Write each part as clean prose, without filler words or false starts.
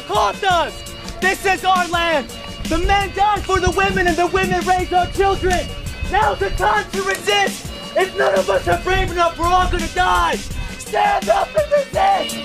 Lakotas! This is our land! The men died for the women and the women raised our children! Now's the time to resist! If none of us are brave enough, we're all gonna die! Stand up and resist!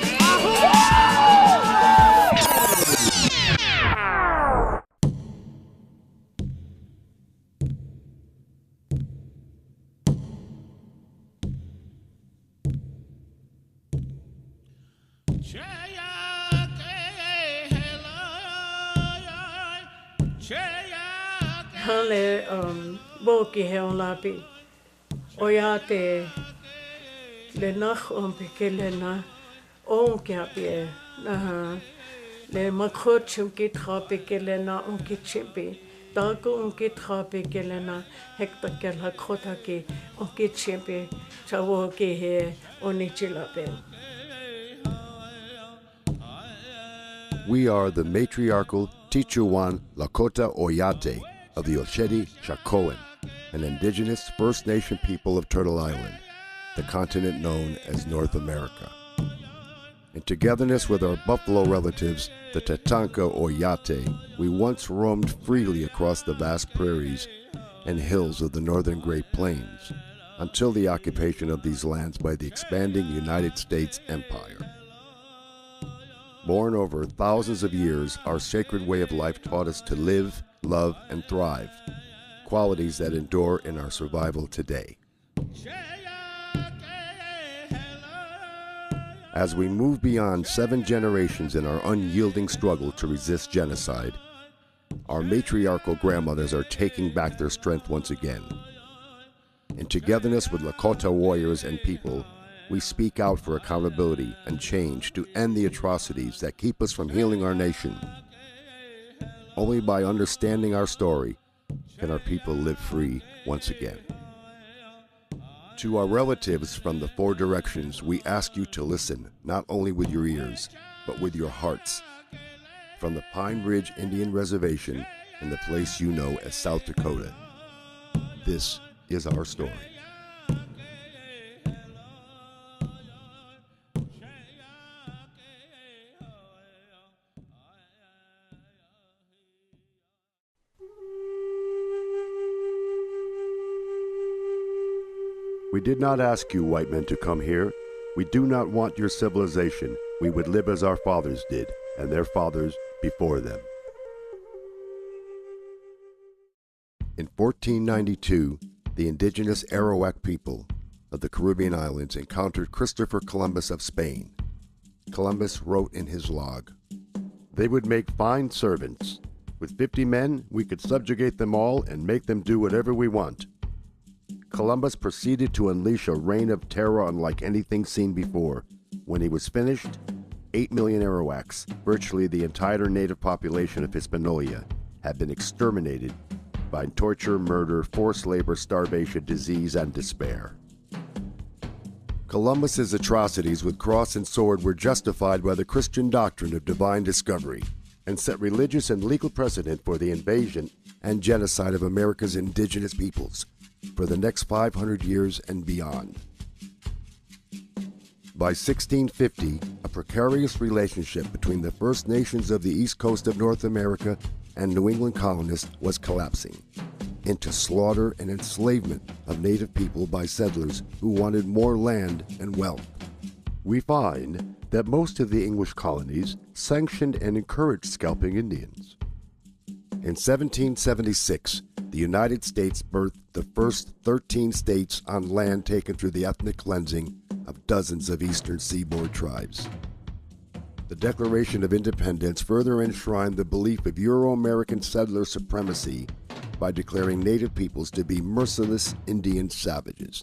Hale boki he on lapi Oyate le nach ke le na on kia na le makhochum ki trape ke le na on ki chimpi dago on ki trape ke le na hekta ke la khota ki on ki chimpi chawo ki he onichilape. We are the matriarchal Tetuwan Lakota Oyate of the Oceti Sakowin, an indigenous First Nation people of Turtle Island, the continent known as North America. In togetherness with our buffalo relatives, the Tetuwan Oyate, we once roamed freely across the vast prairies and hills of the northern Great Plains, until the occupation of these lands by the expanding United States Empire. Born over thousands of years, our sacred way of life taught us to live, love, and thrive, qualities that endure in our survival today. As we move beyond 7 generations in our unyielding struggle to resist genocide, our matriarchal grandmothers are taking back their strength once again. In togetherness with Lakota warriors and people, we speak out for accountability and change to end the atrocities that keep us from healing our nation. Only by understanding our story can our people live free once again. To our relatives from the 4 directions, we ask you to listen not only with your ears, but with your hearts. From the Pine Ridge Indian Reservation and the place you know as South Dakota, this is our story. We did not ask you white men to come here. We do not want your civilization. We would live as our fathers did, and their fathers before them. In 1492, the indigenous Arawak people of the Caribbean islands encountered Christopher Columbus of Spain. Columbus wrote in his log, "They would make fine servants. With 50 men, we could subjugate them all and make them do whatever we want." Columbus proceeded to unleash a reign of terror unlike anything seen before. When he was finished, 8 million Arawaks, virtually the entire native population of Hispaniola, had been exterminated by torture, murder, forced labor, starvation, disease, and despair. Columbus's atrocities with cross and sword were justified by the Christian doctrine of divine discovery and set religious and legal precedent for the invasion and genocide of America's indigenous peoples for the next 500 years and beyond. By 1650, a precarious relationship between the First Nations of the east coast of North America and New England colonists was collapsing into slaughter and enslavement of native people by settlers who wanted more land and wealth. We find that most of the English colonies sanctioned and encouraged scalping Indians. In 1776, the United States birthed the first 13 states on land taken through the ethnic cleansing of dozens of eastern seaboard tribes. The Declaration of Independence further enshrined the belief of Euro-American settler supremacy by declaring native peoples to be merciless Indian savages.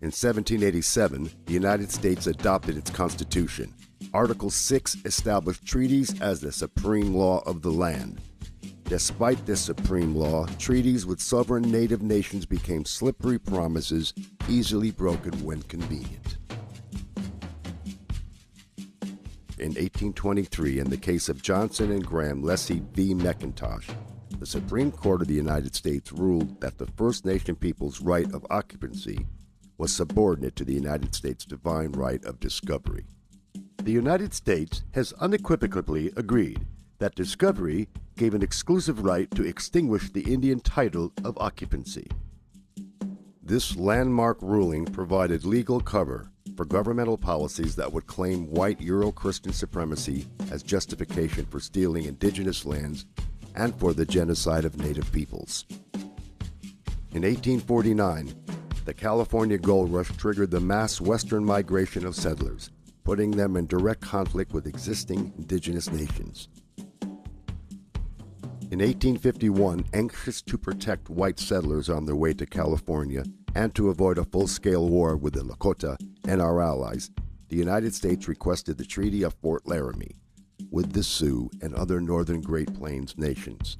In 1787, the United States adopted its Constitution. Article 6 established treaties as the supreme law of the land. Despite this supreme law, treaties with sovereign native nations became slippery promises, easily broken when convenient. In 1823, in the case of Johnson and Graham Leslie v. McIntosh, the Supreme Court of the United States ruled that the First Nation people's right of occupancy was subordinate to the United States' divine right of discovery. The United States has unequivocally agreed that discovery gave an exclusive right to extinguish the Indian title of occupancy. This landmark ruling provided legal cover for governmental policies that would claim white Euro-Christian supremacy as justification for stealing indigenous lands and for the genocide of native peoples. In 1849, the California gold rush triggered the mass western migration of settlers, putting them in direct conflict with existing indigenous nations. In 1851, anxious to protect white settlers on their way to California and to avoid a full-scale war with the Lakota and our allies, the United States requested the Treaty of Fort Laramie with the Sioux and other northern Great Plains nations.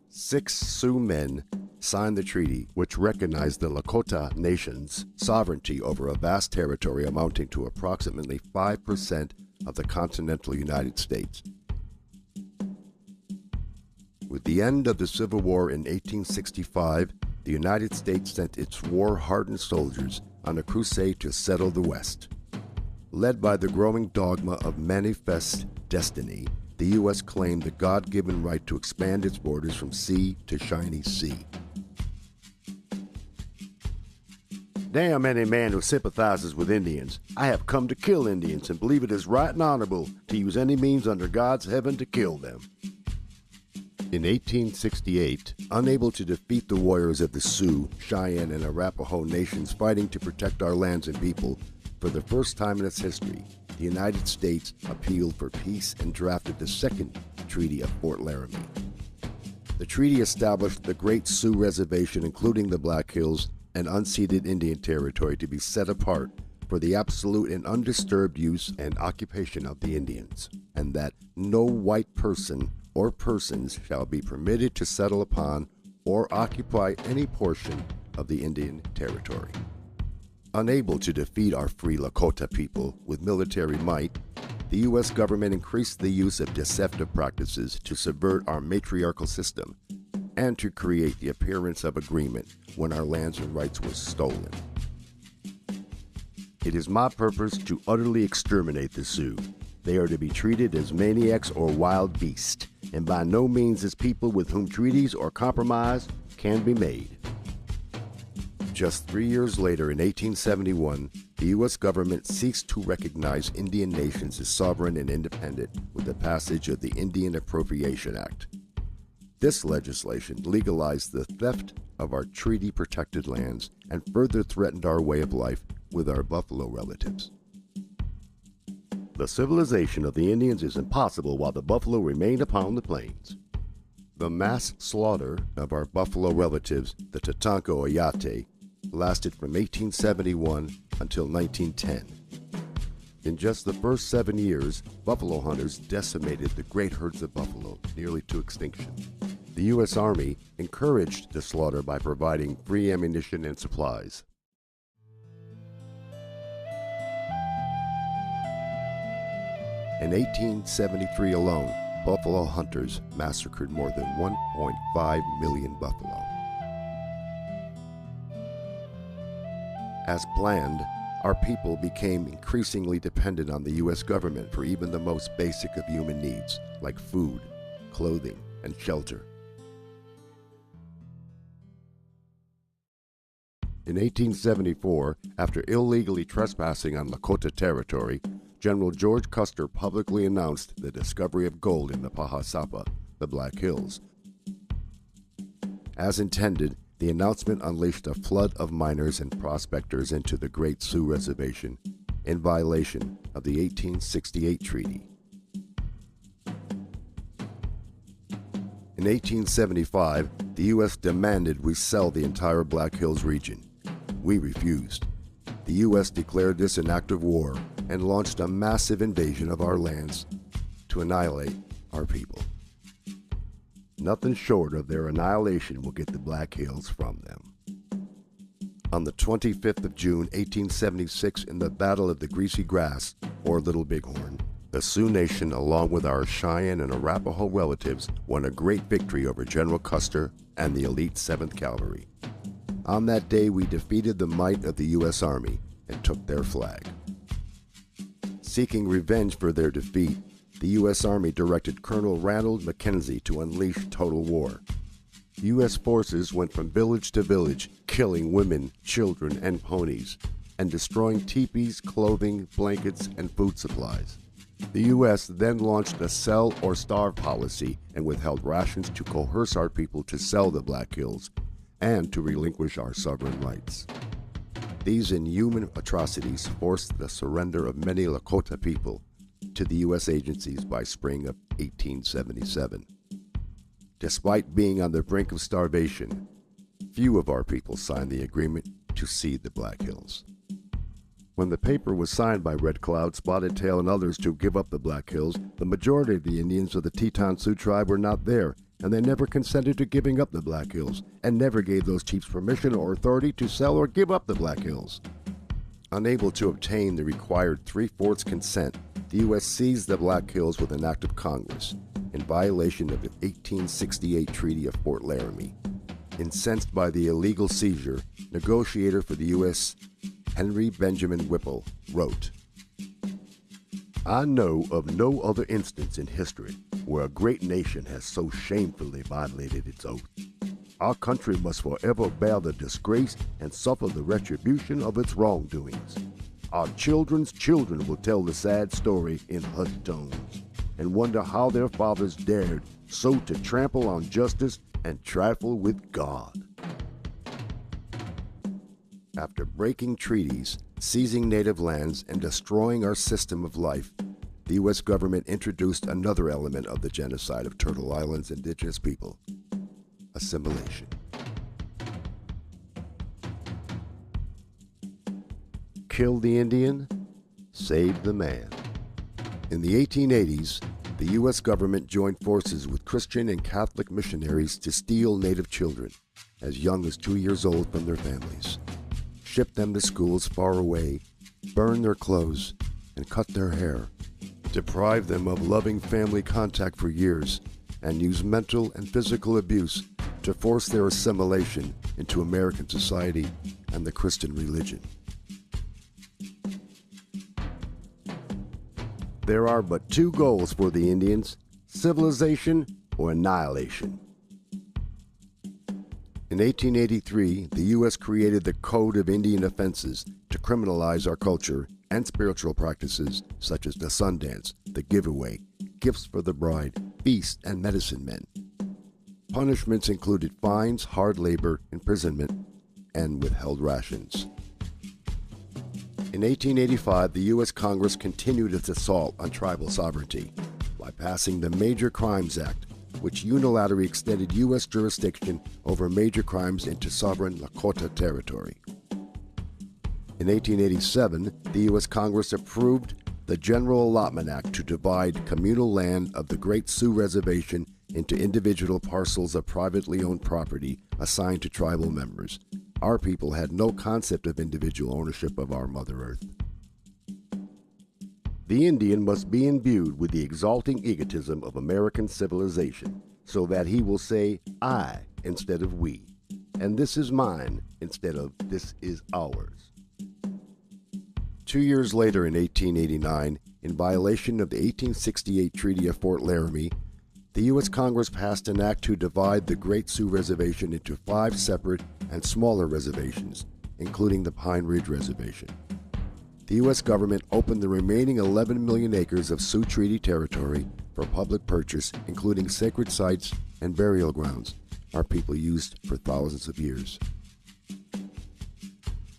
6 Sioux men signed the treaty, which recognized the Lakota Nation's sovereignty over a vast territory amounting to approximately 5% of the continental United States. With the end of the Civil War in 1865, the United States sent its war-hardened soldiers on a crusade to settle the West. Led by the growing dogma of manifest destiny, the U.S. claimed the God-given right to expand its borders from sea to shiny sea. Damn any man who sympathizes with Indians. I have come to kill Indians and believe it is right and honorable to use any means under God's heaven to kill them. In 1868, unable to defeat the warriors of the Sioux, Cheyenne, and Arapaho nations fighting to protect our lands and people, for the first time in its history, the United States appealed for peace and drafted the Second Treaty of Fort Laramie. The treaty established the Great Sioux Reservation, including the Black Hills, and unceded Indian Territory, to be set apart for the absolute and undisturbed use and occupation of the Indians, and that no white person or persons shall be permitted to settle upon or occupy any portion of the Indian Territory. Unable to defeat our free Lakota people with military might, the U.S. government increased the use of deceptive practices to subvert our matriarchal system and to create the appearance of agreement when our lands and rights were stolen. It is my purpose to utterly exterminate the Sioux. They are to be treated as maniacs or wild beasts, and by no means as people with whom treaties or compromise can be made. Just 3 years later, in 1871, the U.S. government ceased to recognize Indian nations as sovereign and independent with the passage of the Indian Appropriation Act. This legislation legalized the theft of our treaty-protected lands and further threatened our way of life with our buffalo relatives. The civilization of the Indians is impossible while the buffalo remain upon the plains. The mass slaughter of our buffalo relatives, the Lakota Oyate, lasted from 1871 until 1910. In just the first 7 years, buffalo hunters decimated the great herds of buffalo nearly to extinction. The U.S. Army encouraged the slaughter by providing free ammunition and supplies. In 1873 alone, buffalo hunters massacred more than 1.5 million buffalo. As planned, our people became increasingly dependent on the U.S. government for even the most basic of human needs, like food, clothing, and shelter. In 1874, after illegally trespassing on Lakota territory, General George Custer publicly announced the discovery of gold in the Pahasapa, the Black Hills. As intended, the announcement unleashed a flood of miners and prospectors into the Great Sioux Reservation in violation of the 1868 treaty. In 1875, the U.S. demanded we sell the entire Black Hills region. We refused. The U.S. declared this an act of war and launched a massive invasion of our lands to annihilate our people. Nothing short of their annihilation will get the Black Hills from them. On the 25th of June, 1876, in the Battle of the Greasy Grass, or Little Bighorn, the Sioux Nation, along with our Cheyenne and Arapaho relatives, won a great victory over General Custer and the elite 7th Cavalry. On that day, we defeated the might of the U.S. Army and took their flag. Seeking revenge for their defeat, the U.S. Army directed Colonel Ranald Mackenzie to unleash total war. U.S. forces went from village to village, killing women, children, and ponies, and destroying teepees, clothing, blankets, and food supplies. The U.S. then launched a sell or starve policy and withheld rations to coerce our people to sell the Black Hills and to relinquish our sovereign rights. These inhuman atrocities forced the surrender of many Lakota people to the U.S. agencies by spring of 1877. Despite being on the brink of starvation, few of our people signed the agreement to cede the Black Hills. When the paper was signed by Red Cloud, Spotted Tail, and others to give up the Black Hills, the majority of the Indians of the Teton Sioux tribe were not there, and they never consented to giving up the Black Hills, and never gave those chiefs permission or authority to sell or give up the Black Hills. Unable to obtain the required 3/4 consent, the U.S. seized the Black Hills with an act of Congress, in violation of the 1868 Treaty of Fort Laramie. Incensed by the illegal seizure, negotiator for the U.S., Henry Benjamin Whipple, wrote, "I know of no other instance in history where a great nation has so shamefully violated its oath. Our country must forever bear the disgrace and suffer the retribution of its wrongdoings. Our children's children will tell the sad story in hushed tones and wonder how their fathers dared so to trample on justice and trifle with God." After breaking treaties, seizing native lands, and destroying our system of life, the U.S. government introduced another element of the genocide of Turtle Island's indigenous people: assimilation. Kill the Indian, save the man. In the 1880s, the U.S. government joined forces with Christian and Catholic missionaries to steal native children, as young as 2 years old, from their families, ship them to schools far away, burn their clothes, and cut their hair, deprive them of loving family contact for years, and use mental and physical abuse to force their assimilation into American society and the Christian religion. There are but two goals for the Indians: civilization or annihilation. In 1883, the U.S. created the Code of Indian Offenses to criminalize our culture and spiritual practices such as the Sundance, the Giveaway, Gifts for the Bride, Feast, and Medicine Men. Punishments included fines, hard labor, imprisonment, and withheld rations. In 1885, the U.S. Congress continued its assault on tribal sovereignty by passing the Major Crimes Act, which unilaterally extended U.S. jurisdiction over major crimes into sovereign Lakota territory. In 1887, the U.S. Congress approved the General Allotment Act to divide communal land of the Great Sioux Reservation into individual parcels of privately owned property assigned to tribal members. Our people had no concept of individual ownership of our Mother Earth. The Indian must be imbued with the exalting egotism of American civilization, so that he will say "I" instead of "we," and "this is mine" instead of "this is ours." 2 years later, in 1889, in violation of the 1868 Treaty of Fort Laramie, the U.S. Congress passed an act to divide the Great Sioux Reservation into 5 separate and smaller reservations, including the Pine Ridge Reservation. The U.S. government opened the remaining 11 million acres of Sioux Treaty territory for public purchase, including sacred sites and burial grounds our people used for thousands of years.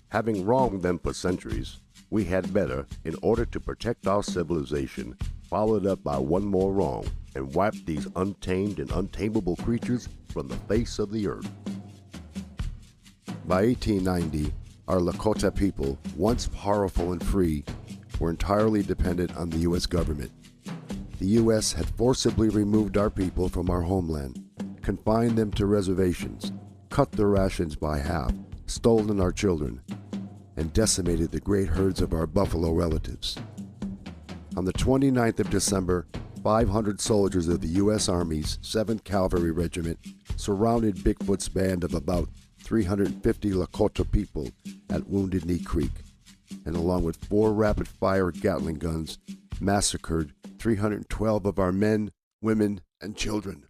Having wronged them for centuries, we had better, in order to protect our civilization, follow it up by one more wrong and wipe these untamed and untamable creatures from the face of the earth. By 1890, our Lakota people, once powerful and free, were entirely dependent on the U.S. government. The U.S. had forcibly removed our people from our homeland, confined them to reservations, cut their rations by half, stolen our children, and decimated the great herds of our buffalo relatives. On the 29th of December, 500 soldiers of the U.S. Army's 7th Cavalry Regiment surrounded Bigfoot's band of about 350 Lakota people at Wounded Knee Creek, and along with 4 rapid-fire Gatling guns, massacred 312 of our men, women, and children.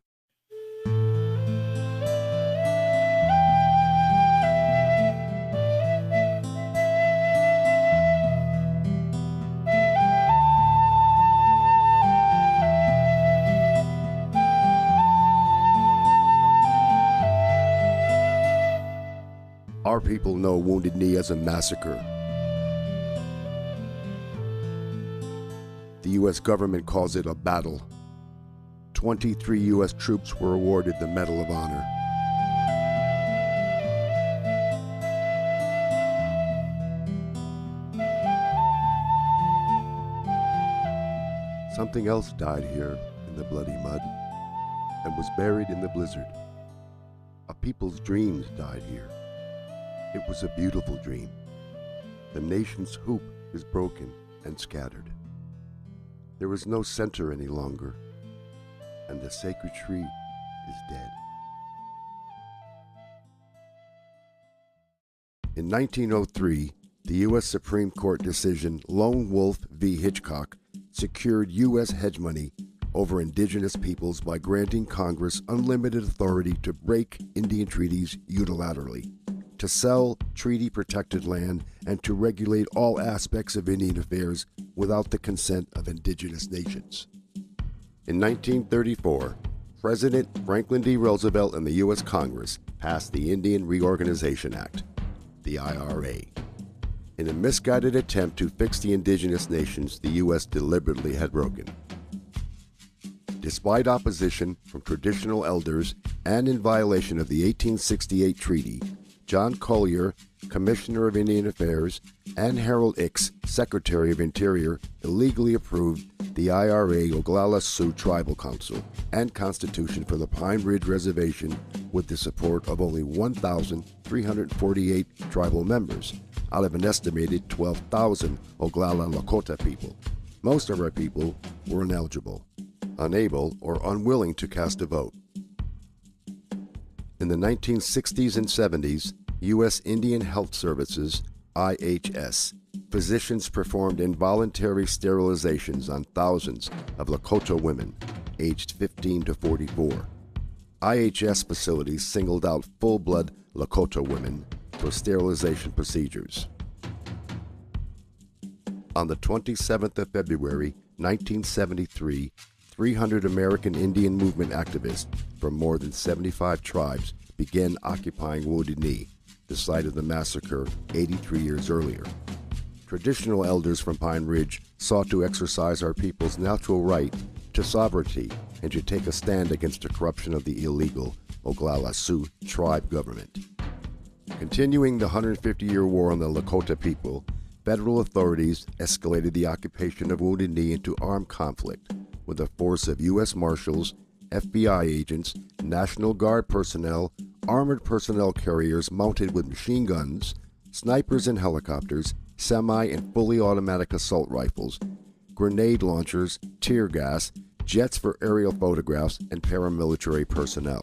Our people know Wounded Knee as a massacre. The U.S. government calls it a battle. 23 U.S. troops were awarded the Medal of Honor. Something else died here in the bloody mud and was buried in the blizzard. A people's dreams died here. It was a beautiful dream. The nation's hoop is broken and scattered. There is no center any longer, and the sacred tree is dead. In 1903, the U.S. Supreme Court decision Lone Wolf v. Hitchcock secured U.S. hegemony over indigenous peoples by granting Congress unlimited authority to break Indian treaties unilaterally, to sell treaty-protected land, and to regulate all aspects of Indian affairs without the consent of indigenous nations. In 1934, President Franklin D. Roosevelt and the U.S. Congress passed the Indian Reorganization Act, the IRA. In a misguided attempt to fix the indigenous nations the U.S. deliberately had broken. Despite opposition from traditional elders and in violation of the 1868 treaty, John Collier, Commissioner of Indian Affairs, and Harold Ickes, Secretary of Interior, illegally approved the IRA Oglala Sioux Tribal Council and Constitution for the Pine Ridge Reservation with the support of only 1,348 tribal members out of an estimated 12,000 Oglala Lakota people. Most of our people were ineligible, unable, or unwilling to cast a vote. In the 1960s and 70s, U.S. Indian Health Services, IHS, physicians performed involuntary sterilizations on thousands of Lakota women aged 15 to 44. IHS facilities singled out full-blood Lakota women for sterilization procedures. On the 27th of February, 1973, 300 American Indian Movement activists from more than 75 tribes began occupying Wounded Knee, the site of the massacre 83 years earlier. Traditional elders from Pine Ridge sought to exercise our people's natural right to sovereignty and to take a stand against the corruption of the illegal Oglala Sioux tribe government. Continuing the 150-year war on the Lakota people, federal authorities escalated the occupation of Wounded Knee into armed conflict with a force of U.S. Marshals, FBI agents, National Guard personnel, armored personnel carriers mounted with machine guns, snipers and helicopters, semi and fully automatic assault rifles, grenade launchers, tear gas, jets for aerial photographs, and paramilitary personnel.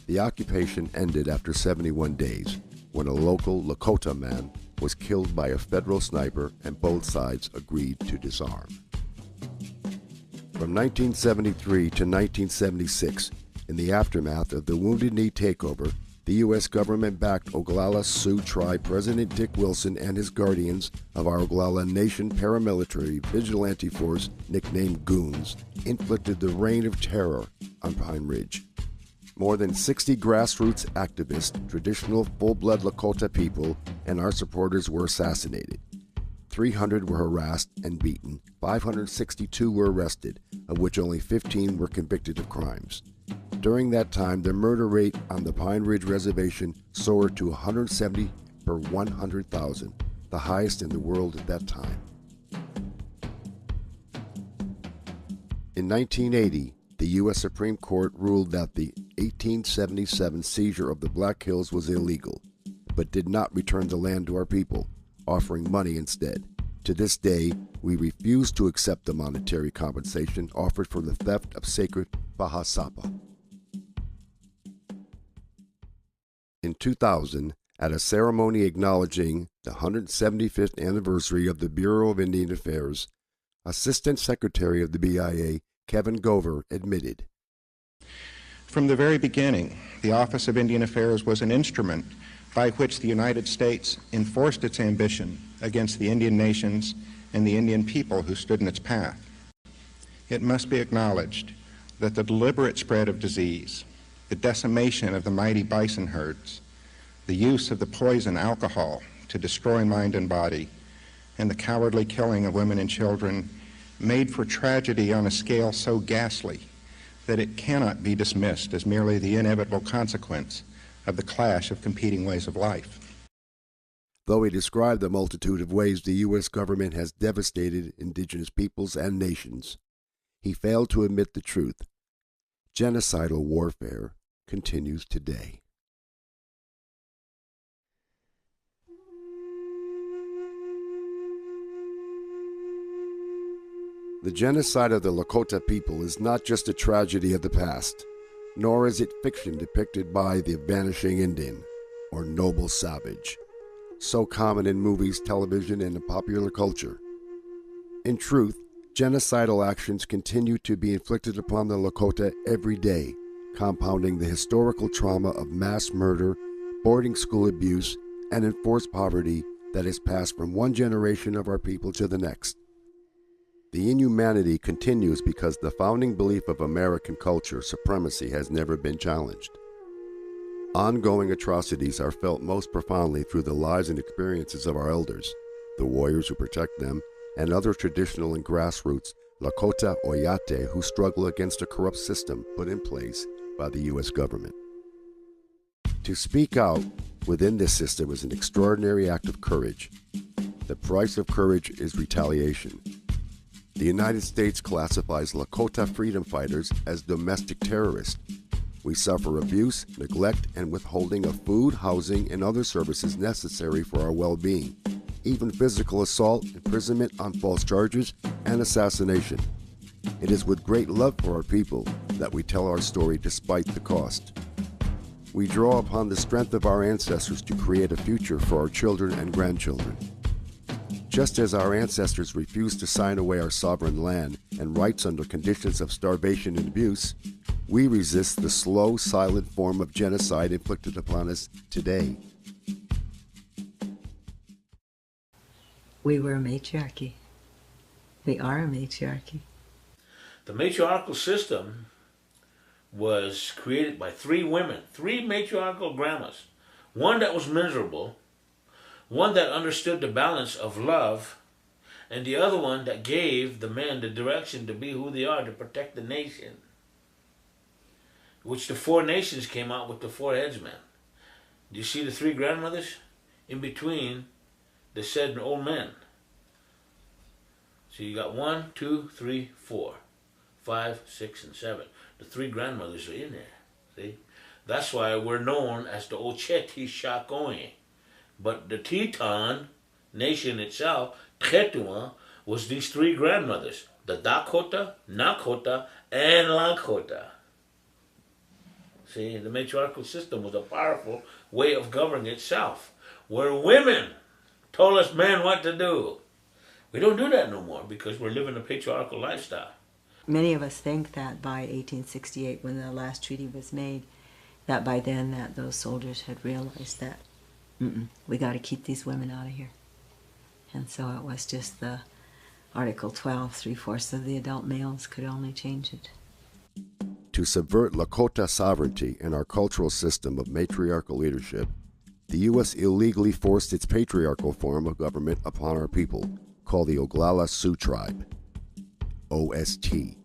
The occupation ended after 71 days, when a local Lakota man was killed by a federal sniper and both sides agreed to disarm. From 1973 to 1976, in the aftermath of the Wounded Knee takeover, the U.S. government backed Oglala Sioux Tribe President Dick Wilson and his guardians of our Oglala Nation paramilitary vigilante force, nicknamed Goons, inflicted the reign of terror on Pine Ridge. More than 60 grassroots activists, traditional full-blood Lakota people, and our supporters were assassinated. 300 were harassed and beaten, 562 were arrested, of which only 15 were convicted of crimes. During that time, the murder rate on the Pine Ridge Reservation soared to 170 per 100,000, the highest in the world at that time. In 1980, the U.S. Supreme Court ruled that the 1877 seizure of the Black Hills was illegal, but did not return the land to our people, offering money instead. To this day, we refuse to accept the monetary compensation offered for the theft of sacred Bahasapa. In 2000, at a ceremony acknowledging the 175th anniversary of the Bureau of Indian Affairs, Assistant Secretary of the BIA, Kevin Gover, admitted. From the very beginning, the Office of Indian Affairs was an instrument by which the United States enforced its ambition against the Indian nations and the Indian people who stood in its path. It must be acknowledged that the deliberate spread of disease, the decimation of the mighty bison herds, the use of the poison alcohol to destroy mind and body, and the cowardly killing of women and children made for tragedy on a scale so ghastly that it cannot be dismissed as merely the inevitable consequence of the clash of competing ways of life. Though he described the multitude of ways the U.S. government has devastated indigenous peoples and nations, he failed to admit the truth. Genocidal warfare continues today. The genocide of the Lakota people is not just a tragedy of the past, nor is it fiction depicted by the vanishing Indian or noble savage, so common in movies, television, and in popular culture. In truth, genocidal actions continue to be inflicted upon the Lakota every day, compounding the historical trauma of mass murder, boarding school abuse, and enforced poverty that is passed from one generation of our people to the next. The inhumanity continues because the founding belief of American culture supremacy has never been challenged. Ongoing atrocities are felt most profoundly through the lives and experiences of our elders, the warriors who protect them, and other traditional and grassroots Lakota Oyate who struggle against a corrupt system put in place by the U.S. government. To speak out within this system is an extraordinary act of courage. The price of courage is retaliation. The United States classifies Lakota freedom fighters as domestic terrorists. We suffer abuse, neglect, and withholding of food, housing, and other services necessary for our well-being, even physical assault, imprisonment on false charges, and assassination. It is with great love for our people that we tell our story despite the cost. We draw upon the strength of our ancestors to create a future for our children and grandchildren. Just as our ancestors refused to sign away our sovereign land and rights under conditions of starvation and abuse, we resist the slow, silent form of genocide inflicted upon us today. We were a matriarchy. We are a matriarchy. The matriarchal system was created by three women, three matriarchal grandmas. One that was miserable, one that understood the balance of love, and the other one that gave the men the direction to be who they are, to protect the nation. Which the four nations came out with the four headsmen. Do you see the three grandmothers? In between the said old men. So you got 1, 2, 3, 4, 5, 6, and 7. The three grandmothers are in there. See? That's why we're known as the Ocheti Shakoe. But the Tetuwan nation itself, Tetuwan, was these three grandmothers. The Dakota, Nakota, and Lakota. See, the matriarchal system was a powerful way of governing itself, where women told us men what to do. We don't do that no more because we're living a patriarchal lifestyle. Many of us think that by 1868, when the last treaty was made, that by then that those soldiers had realized that we got to keep these women out of here. And so it was just the Article 12, 3/4 of the adult males could only change it. To subvert Lakota sovereignty and our cultural system of matriarchal leadership, the U.S. illegally forced its patriarchal form of government upon our people, called the Oglala Sioux Tribe, OST,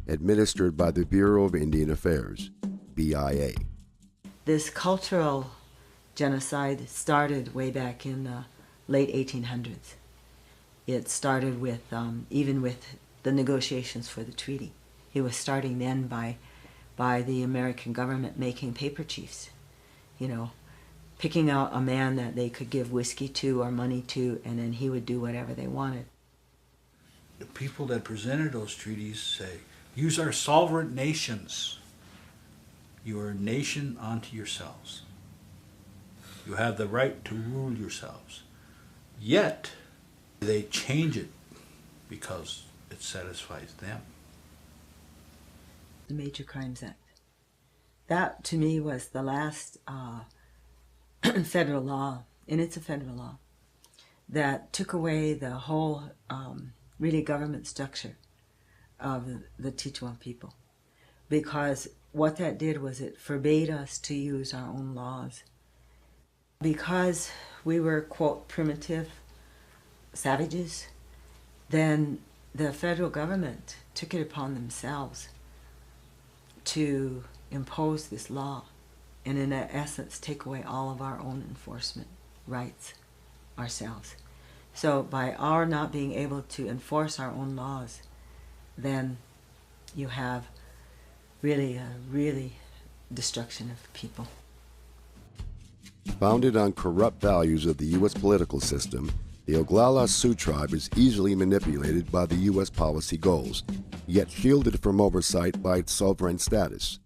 administered by the Bureau of Indian Affairs, BIA. This cultural genocide started way back in the late 1800s. It started with, even with the negotiations for the treaty. It was starting then by the American government making paper chiefs, you know, picking out a man that they could give whiskey to or money to, and then he would do whatever they wanted. The people that presented those treaties say, use our sovereign nations. You are a nation unto yourselves. You have the right to rule yourselves. Yet, they change it because it satisfies them. The Major Crimes Act. That, to me, was the last federal law, and it's a federal law, that took away the whole, really, government structure of the Tetuwan people. Because what that did was it forbade us to use our own laws. Because we were, quote, primitive savages, then the federal government took it upon themselves to impose this law and, in essence, take away all of our own enforcement rights ourselves. So by our not being able to enforce our own laws, then you have really destruction of people. Founded on corrupt values of the U.S. political system, the Oglala Sioux tribe is easily manipulated by the U.S. policy goals, yet shielded from oversight by its sovereign status.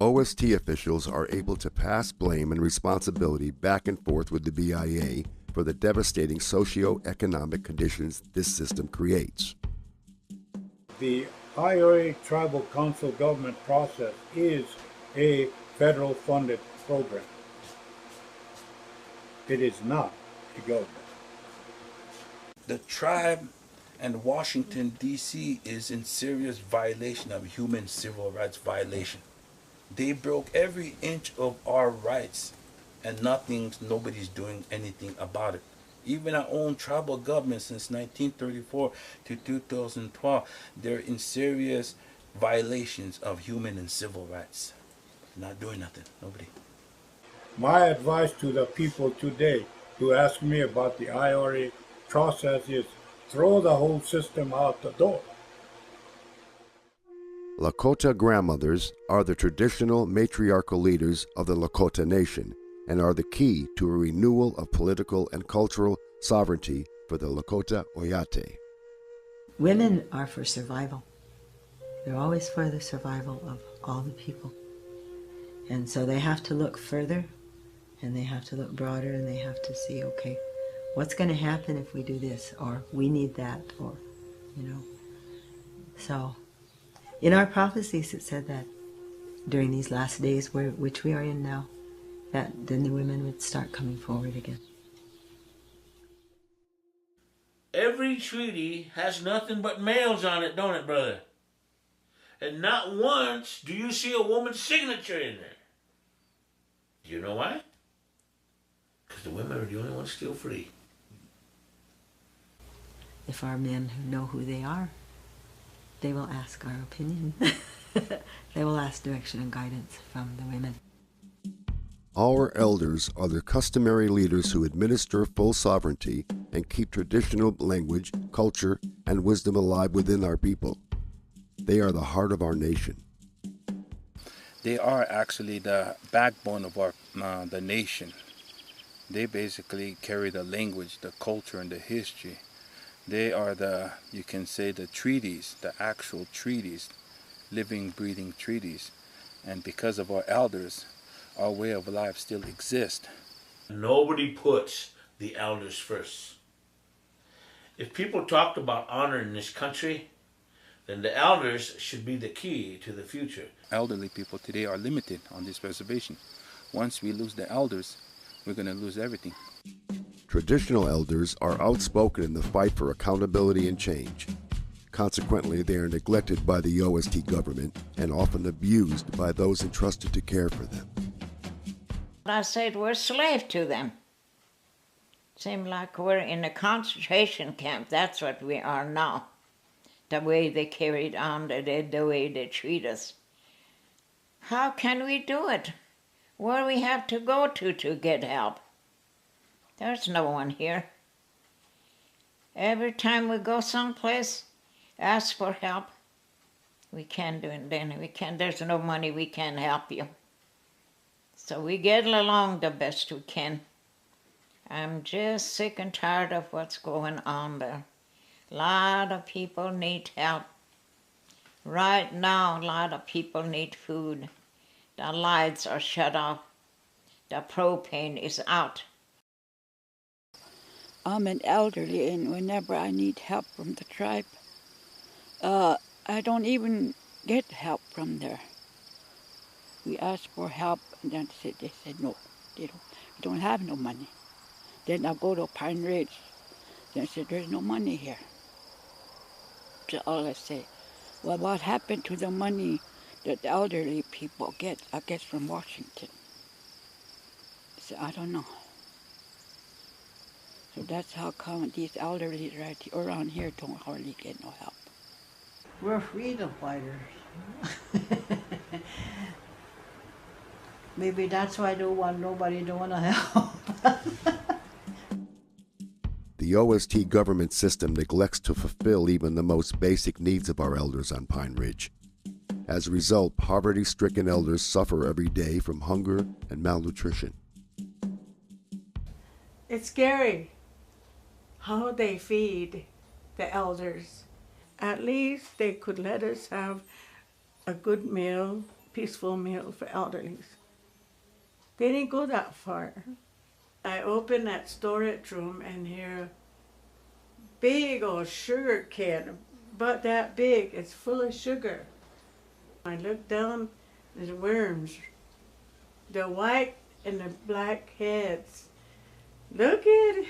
OST officials are able to pass blame and responsibility back and forth with the BIA for the devastating socio-economic conditions this system creates. The IRA Tribal Council government process is a federal funded program. It is not a government. The tribe and Washington, D.C. is in serious violation of human civil rights violation. They broke every inch of our rights, and nobody's doing anything about it. Even our own tribal government since 1934 to 2012, they're in serious violations of human and civil rights. Not doing nothing, nobody. My advice to the people today who ask me about the IRA process is throw the whole system out the door. Lakota grandmothers are the traditional matriarchal leaders of the Lakota Nation and are the key to a renewal of political and cultural sovereignty for the Lakota Oyate. Women are for survival. They're always for the survival of all the people. And so they have to look further, and they have to look broader, and they have to see, okay, what's going to happen if we do this, or we need that, or, you know. So in our prophecies it said that during these last days, which we are in now, that then the women would start coming forward again. Every treaty has nothing but males on it, don't it, brother? And not once do you see a woman's signature in there. Do you know why? Because the women are the only ones still free. If our men who know who they are, they will ask our opinion. They will ask direction and guidance from the women. Our elders are the customary leaders who administer full sovereignty and keep traditional language, culture, and wisdom alive within our people. They are the heart of our nation. They are actually the backbone of the nation. They basically carry the language, the culture, and the history. They are you can say, the treaties, the actual treaties, living, breathing treaties. And because of our elders, our way of life still exists. Nobody puts the elders first. If people talked about honor in this country, then the elders should be the key to the future. Elderly people today are limited on this reservation. Once we lose the elders, we're going to lose everything. Traditional elders are outspoken in the fight for accountability and change. Consequently, they are neglected by the OST government and often abused by those entrusted to care for them. I said we're slave to them. Seems like we're in a concentration camp. That's what we are now. The way they carried on, the way they treat us. How can we do it? Where we have to go to get help? There's no one here. Every time we go someplace, ask for help. We can't do it then. We can't. There's no money. We can't help you. So we get along the best we can. I'm just sick and tired of what's going on there. A lot of people need help. Right now, a lot of people need food. The lights are shut off. the propane is out. I'm an elderly, and whenever I need help from the tribe, I don't even get help from there. We ask for help, and then they said no, you don't have no money. Then I go to Pine Ridge. Then I said, there's no money here. So all I say, well, what happened to the money that the elderly people get, I guess from Washington? So I don't know. So that's how come these elderly right around here don't hardly get no help. We're freedom fighters. Maybe that's why nobody don't want to help. The OST government system neglects to fulfill even the most basic needs of our elders on Pine Ridge. As a result, poverty-stricken elders suffer every day from hunger and malnutrition. It's scary how they feed the elders. At least they could let us have a good meal, peaceful meal for elderlies. They didn't go that far. I opened that storage room and here, big old sugar can, about that big, it's full of sugar. I looked down, there's worms. The white and the black heads. Look at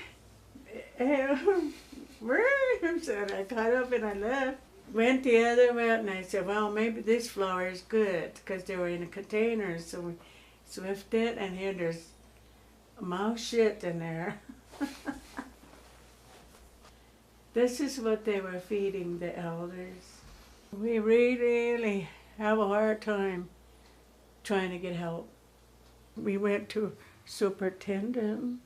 it. Worms. And I got up and I left. Went the other way and I said, well, maybe this flour is good because they were in a container. So we swifted it and here there's mouse shit in there. This is what they were feeding the elders. We really have a hard time trying to get help. We went to superintendent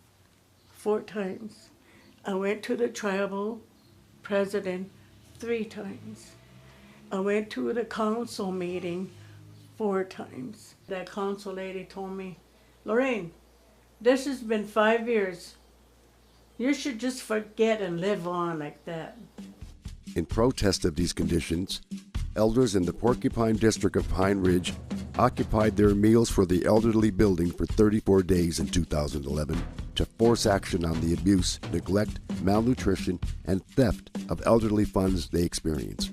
4 times. I went to the tribal president 3 times. I went to the council meeting 4 times. That council lady told me, Lorraine, this has been 5 years. You should just forget and live on like that. In protest of these conditions, elders in the Porcupine district of Pine Ridge occupied their meals for the elderly building for 34 days in 2011 to force action on the abuse, neglect, malnutrition, and theft of elderly funds they experienced.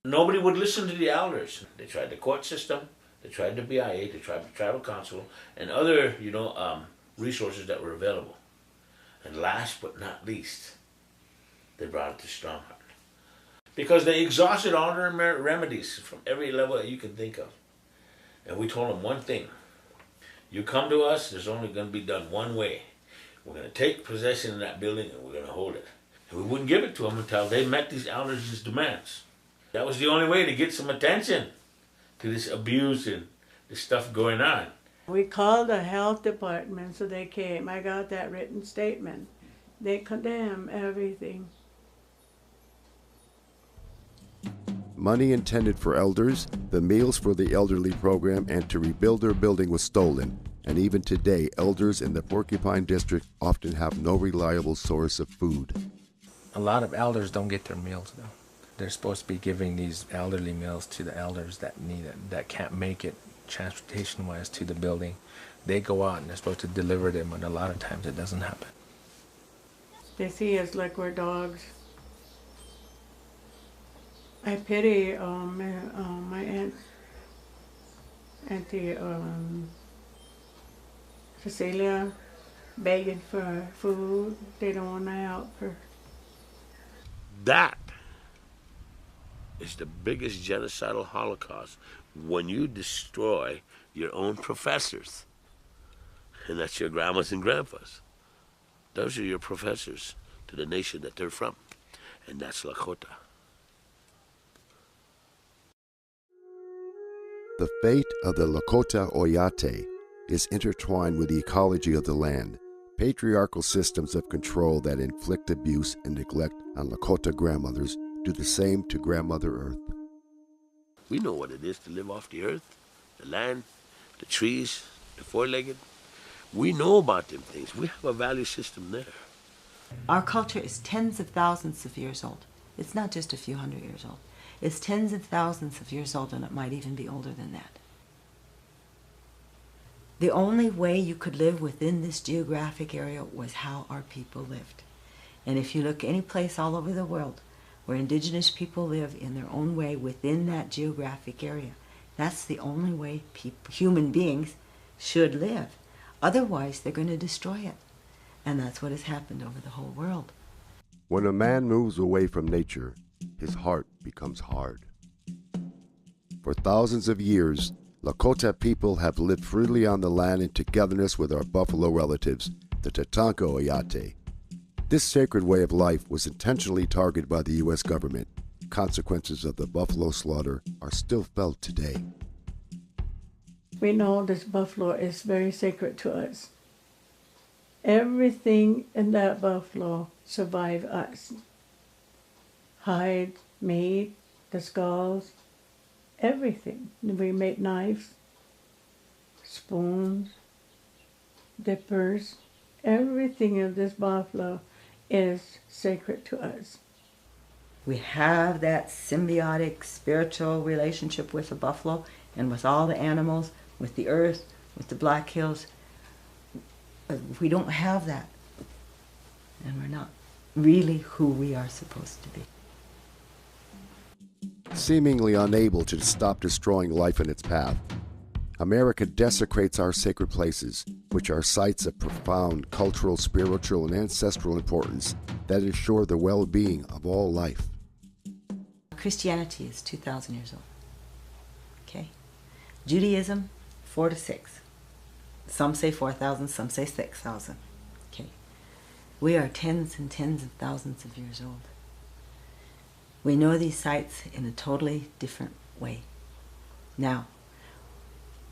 Nobody would listen to the elders. They tried the court system, they tried the BIA, they tried the tribal council, and other, resources that were available. And last but not least, they brought it to Strongheart. Because they exhausted all their remedies from every level that you can think of. And we told them one thing. You come to us, there's only going to be done one way. We're going to take possession of that building and we're going to hold it. And we wouldn't give it to them until they met these elders' demands. That was the only way to get some attention to this abuse and this stuff going on. We called the health department, so they came. I got that written statement. They condemn everything. Money intended for elders, the Meals for the Elderly program, and to rebuild their building was stolen. And even today, elders in the Porcupine district often have no reliable source of food. A lot of elders don't get their meals, though. They're supposed to be giving these elderly meals to the elders that need it, that can't make it transportation-wise to the building. They go out and they're supposed to deliver them, and a lot of times it doesn't happen. They see us like we're dogs. I pity my auntie Cecilia, begging for food. They don't want to help her. That is the biggest genocidal holocaust, when you destroy your own professors. And that's your grandmas and grandpas. Those are your professors to the nation that they're from. And that's Lakota. The fate of the Lakota Oyate is intertwined with the ecology of the land, patriarchal systems of control that inflict abuse and neglect on Lakota grandmothers do the same to Grandmother Earth. We know what it is to live off the earth, the land, the trees, the four-legged. We know about them things. We have a value system there. Our culture is tens of thousands of years old. It's not just a few hundred years old. It's tens of thousands of years old, and it might even be older than that. The only way you could live within this geographic area was how our people lived. And if you look any place all over the world where indigenous people live in their own way within that geographic area, that's the only way human beings should live. Otherwise, they're going to destroy it. And that's what has happened over the whole world. When a man moves away from nature, his heart becomes hard. For thousands of years, Lakota people have lived freely on the land in togetherness with our buffalo relatives, the Tetuwan Oyate. This sacred way of life was intentionally targeted by the U.S. government. Consequences of the buffalo slaughter are still felt today. We know this buffalo is very sacred to us. Everything in that buffalo survived us. Hide, meat, the skulls, everything. We made knives, spoons, dippers. Everything of this buffalo is sacred to us. We have that symbiotic spiritual relationship with the buffalo and with all the animals, with the earth, with the Black Hills. We don't have that. And we're not really who we are supposed to be. Seemingly unable to stop destroying life in its path, America desecrates our sacred places, which are sites of profound cultural, spiritual, and ancestral importance that ensure the well-being of all life. Christianity is 2,000 years old. Okay? Judaism, 4 to 6. Some say 4,000, some say 6,000. Okay? We are tens and tens of thousands of years old. We know these sites in a totally different way. Now,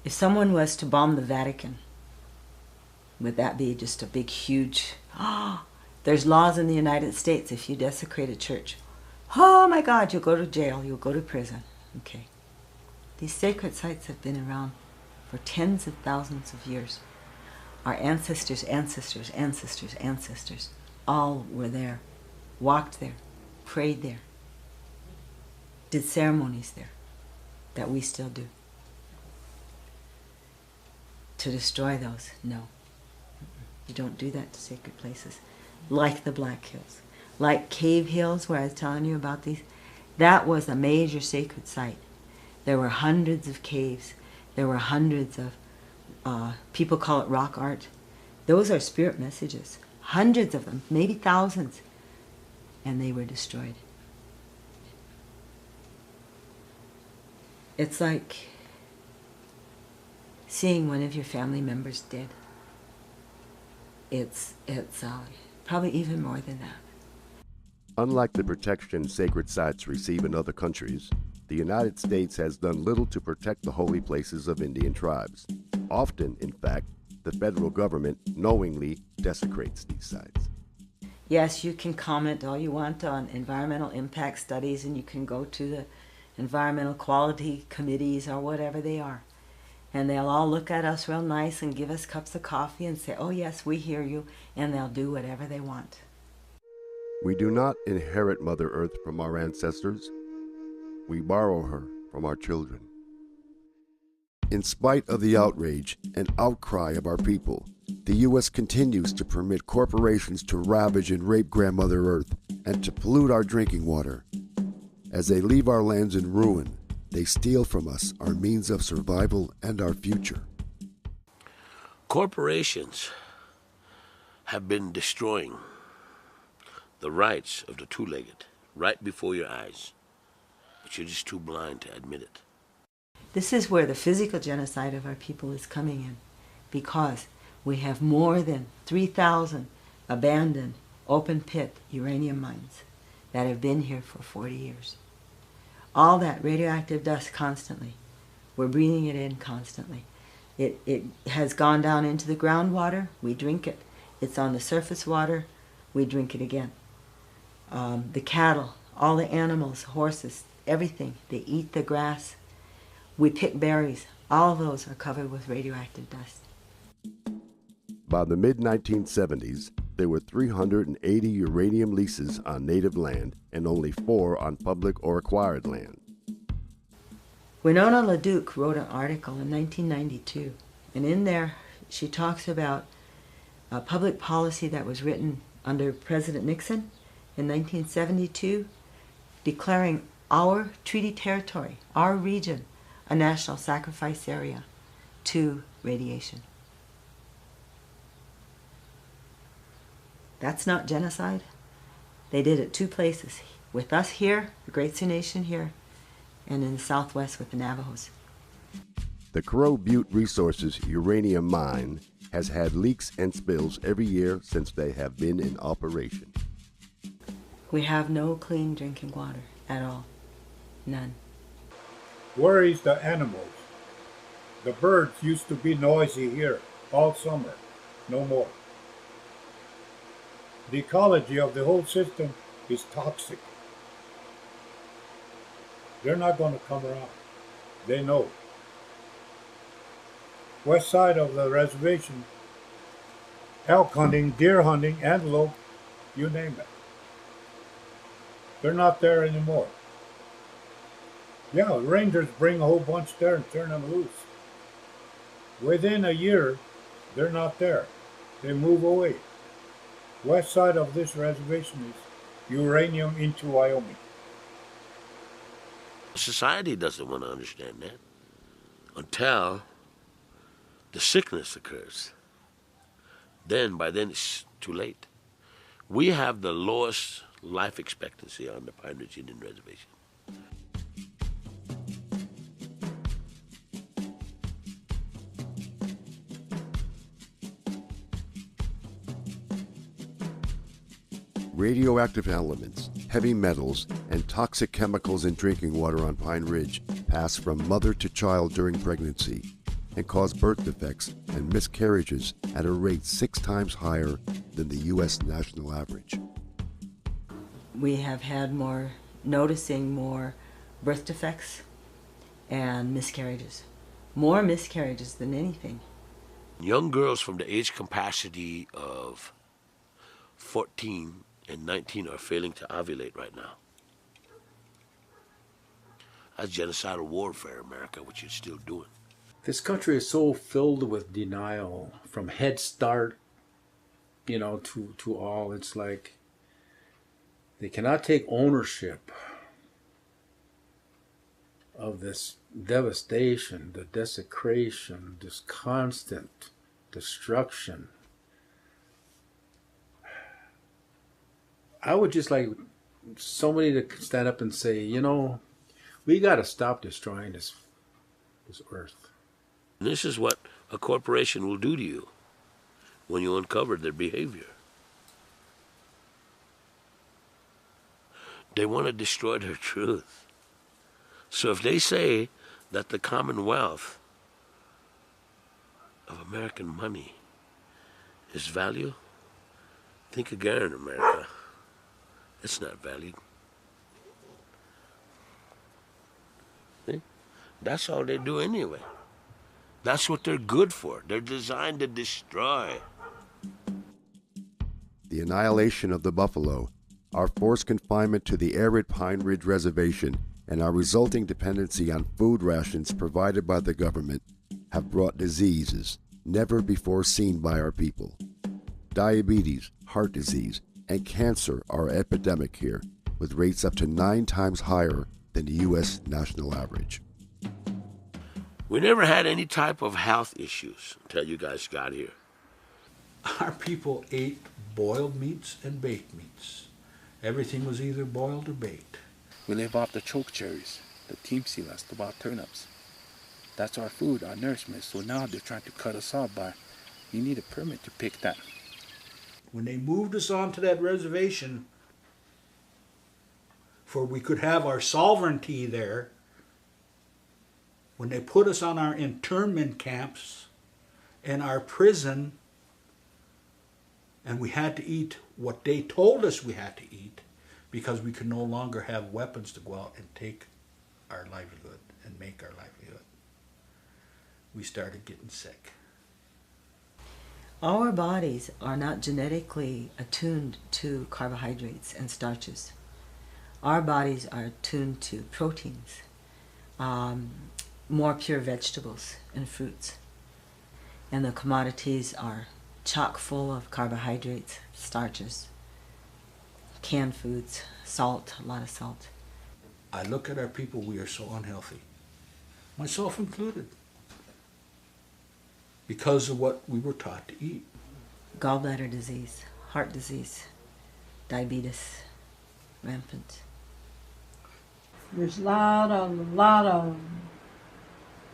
if someone was to bomb the Vatican, would that be just a big, huge, there's laws in the United States if you desecrate a church. Oh my God, you'll go to jail, you'll go to prison. Okay. These sacred sites have been around for tens of thousands of years. Our ancestors, ancestors, ancestors, ancestors, all were there, walked there, prayed there, did ceremonies there that we still do. To destroy those, no. You don't do that to sacred places. Like the Black Hills. Like Cave Hills, where I was telling you about these. That was a major sacred site. There were hundreds of caves. There were hundreds of, people call it rock art. Those are spirit messages. Hundreds of them, maybe thousands. And they were destroyed. It's like seeing one of your family members dead. It's probably even more than that. Unlike the protection sacred sites receive in other countries, the United States has done little to protect the holy places of Indian tribes. Often, in fact, the federal government knowingly desecrates these sites. Yes, you can comment all you want on environmental impact studies, and you can go to the environmental quality committees or whatever they are. And they'll all look at us real nice and give us cups of coffee and say, oh yes, we hear you, and they'll do whatever they want. We do not inherit Mother Earth from our ancestors. We borrow her from our children. In spite of the outrage and outcry of our people, the U.S. continues to permit corporations to ravage and rape Grandmother Earth and to pollute our drinking water. As they leave our lands in ruin, they steal from us our means of survival and our future. Corporations have been destroying the rights of the two-legged right before your eyes, but you're just too blind to admit it. This is where the physical genocide of our people is coming in, because we have more than 3,000 abandoned open-pit uranium mines that have been here for 40 years. All that radioactive dust constantly. We're breathing it in constantly. It has gone down into the groundwater, we drink it. It's on the surface water, we drink it again. The cattle, all the animals, horses, everything, they eat the grass. We pick berries. All of those are covered with radioactive dust. By the mid-1970s, there were 380 uranium leases on native land and only 4 on public or acquired land. Winona LaDuke wrote an article in 1992 And in there, she talks about a public policy that was written under President Nixon in 1972, declaring our treaty territory, our region, a national sacrifice area to radiation. That's not genocide. They did it 2 places, with us here, the Great Sioux Nation here, and in the Southwest with the Navajos. The Crow Butte Resources uranium mine has had leaks and spills every year since they have been in operation. We have no clean drinking water at all. None. Worries the animals. The birds used to be noisy here all summer. No more. The ecology of the whole system is toxic. They're not going to come around. They know. West side of the reservation, elk hunting, deer hunting, antelope, you name it. They're not there anymore. Yeah, rangers bring a whole bunch there and turn them loose. Within a year, they're not there. They move away. West side of this reservation is uranium into Wyoming. Society doesn't want to understand that until the sickness occurs. By then it's too late. We have the lowest life expectancy on the Pine Ridge Indian Reservation. Radioactive elements, heavy metals, and toxic chemicals in drinking water on Pine Ridge pass from mother to child during pregnancy and cause birth defects and miscarriages at a rate 6 times higher than the U.S. national average. We have had noticing more birth defects and miscarriages. More miscarriages than anything. Young girls from the age capacity of 14 and 19 are failing to ovulate right now. That's genocidal warfare, America, which you're still doing. This country is so filled with denial, from Head Start, to all. It's like they cannot take ownership of this devastation, the desecration, this constant destruction. I would just like somebody to stand up and say, we got to stop destroying this earth. This is what a corporation will do to you when you uncover their behavior. They want to destroy their truth. So if they say that the commonwealth of American money is value, think again, America. It's not valued. See? That's all they do anyway. That's what they're good for. They're designed to destroy. The annihilation of the buffalo, our forced confinement to the arid Pine Ridge Reservation, and our resulting dependency on food rations provided by the government have brought diseases never before seen by our people. Diabetes, heart disease, and cancer are epidemic here, with rates up to 9 times higher than the U.S. national average. We never had any type of health issues until you guys got here. Our people ate boiled meats and baked meats. Everything was either boiled or baked. We live off the choke cherries, the teamsilas, the wild turnips. That's our food, our nourishment. So now they're trying to cut us off by, you need a permit to pick that. When they moved us onto that reservation, for we could have our sovereignty there, when they put us on our internment camps and our prison, and we had to eat what they told us we had to eat, because we could no longer have weapons to go out and take our livelihood and make our livelihood, we started getting sick. Our bodies are not genetically attuned to carbohydrates and starches. Our bodies are attuned to proteins, more pure vegetables and fruits. And the commodities are chock full of carbohydrates, starches, canned foods, salt, a lot of salt. I look at our people, we are so unhealthy, myself included, because of what we were taught to eat. Gallbladder disease, heart disease, diabetes, rampant. There's a lot of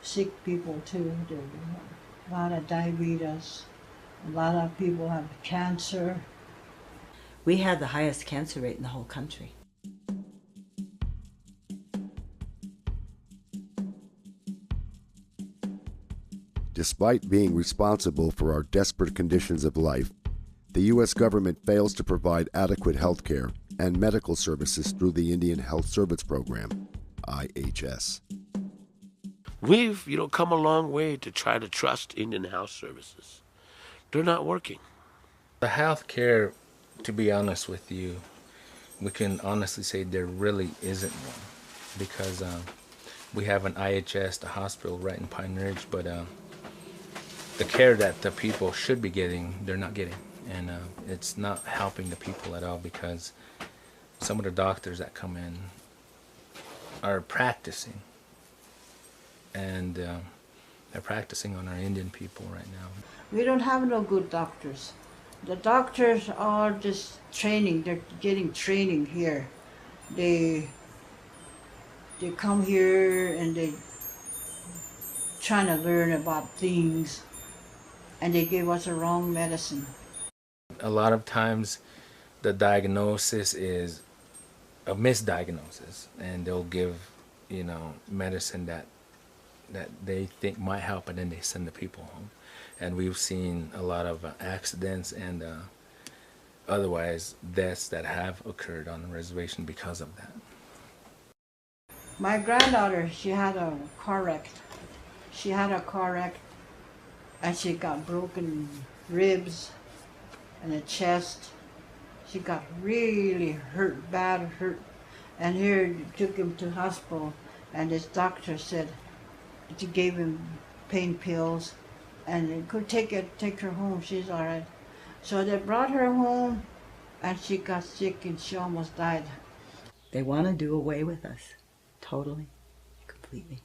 sick people too. There's a lot of diabetes. A lot of people have cancer. We had the highest cancer rate in the whole country. Despite being responsible for our desperate conditions of life, the U.S. government fails to provide adequate health care and medical services through the Indian Health Service Program, IHS. We've, come a long way to try to trust Indian health services. They're not working. The health care, to be honest with you, we can honestly say there really isn't one, because we have an IHS, the hospital right in Pine Ridge, but the care that the people should be getting, they're not getting. And it's not helping the people at all, because some of the doctors that come in are practicing. And they're practicing on our Indian people right now. We don't have no good doctors. The doctors are just training. They're getting training here. They come here and they trying to learn about things, and they give us the wrong medicine. A lot of times the diagnosis is a misdiagnosis, and they'll give, medicine that they think might help, and then they send the people home. And we've seen a lot of accidents and otherwise deaths that have occurred on the reservation because of that. My granddaughter, she had a car wreck. And she got broken ribs and a chest. She got really hurt, bad hurt. And here took him to hospital, and this doctor said she gave him pain pills, and they could take her home. She's all right. So they brought her home, and she got sick, and she almost died. They want to do away with us, totally, completely,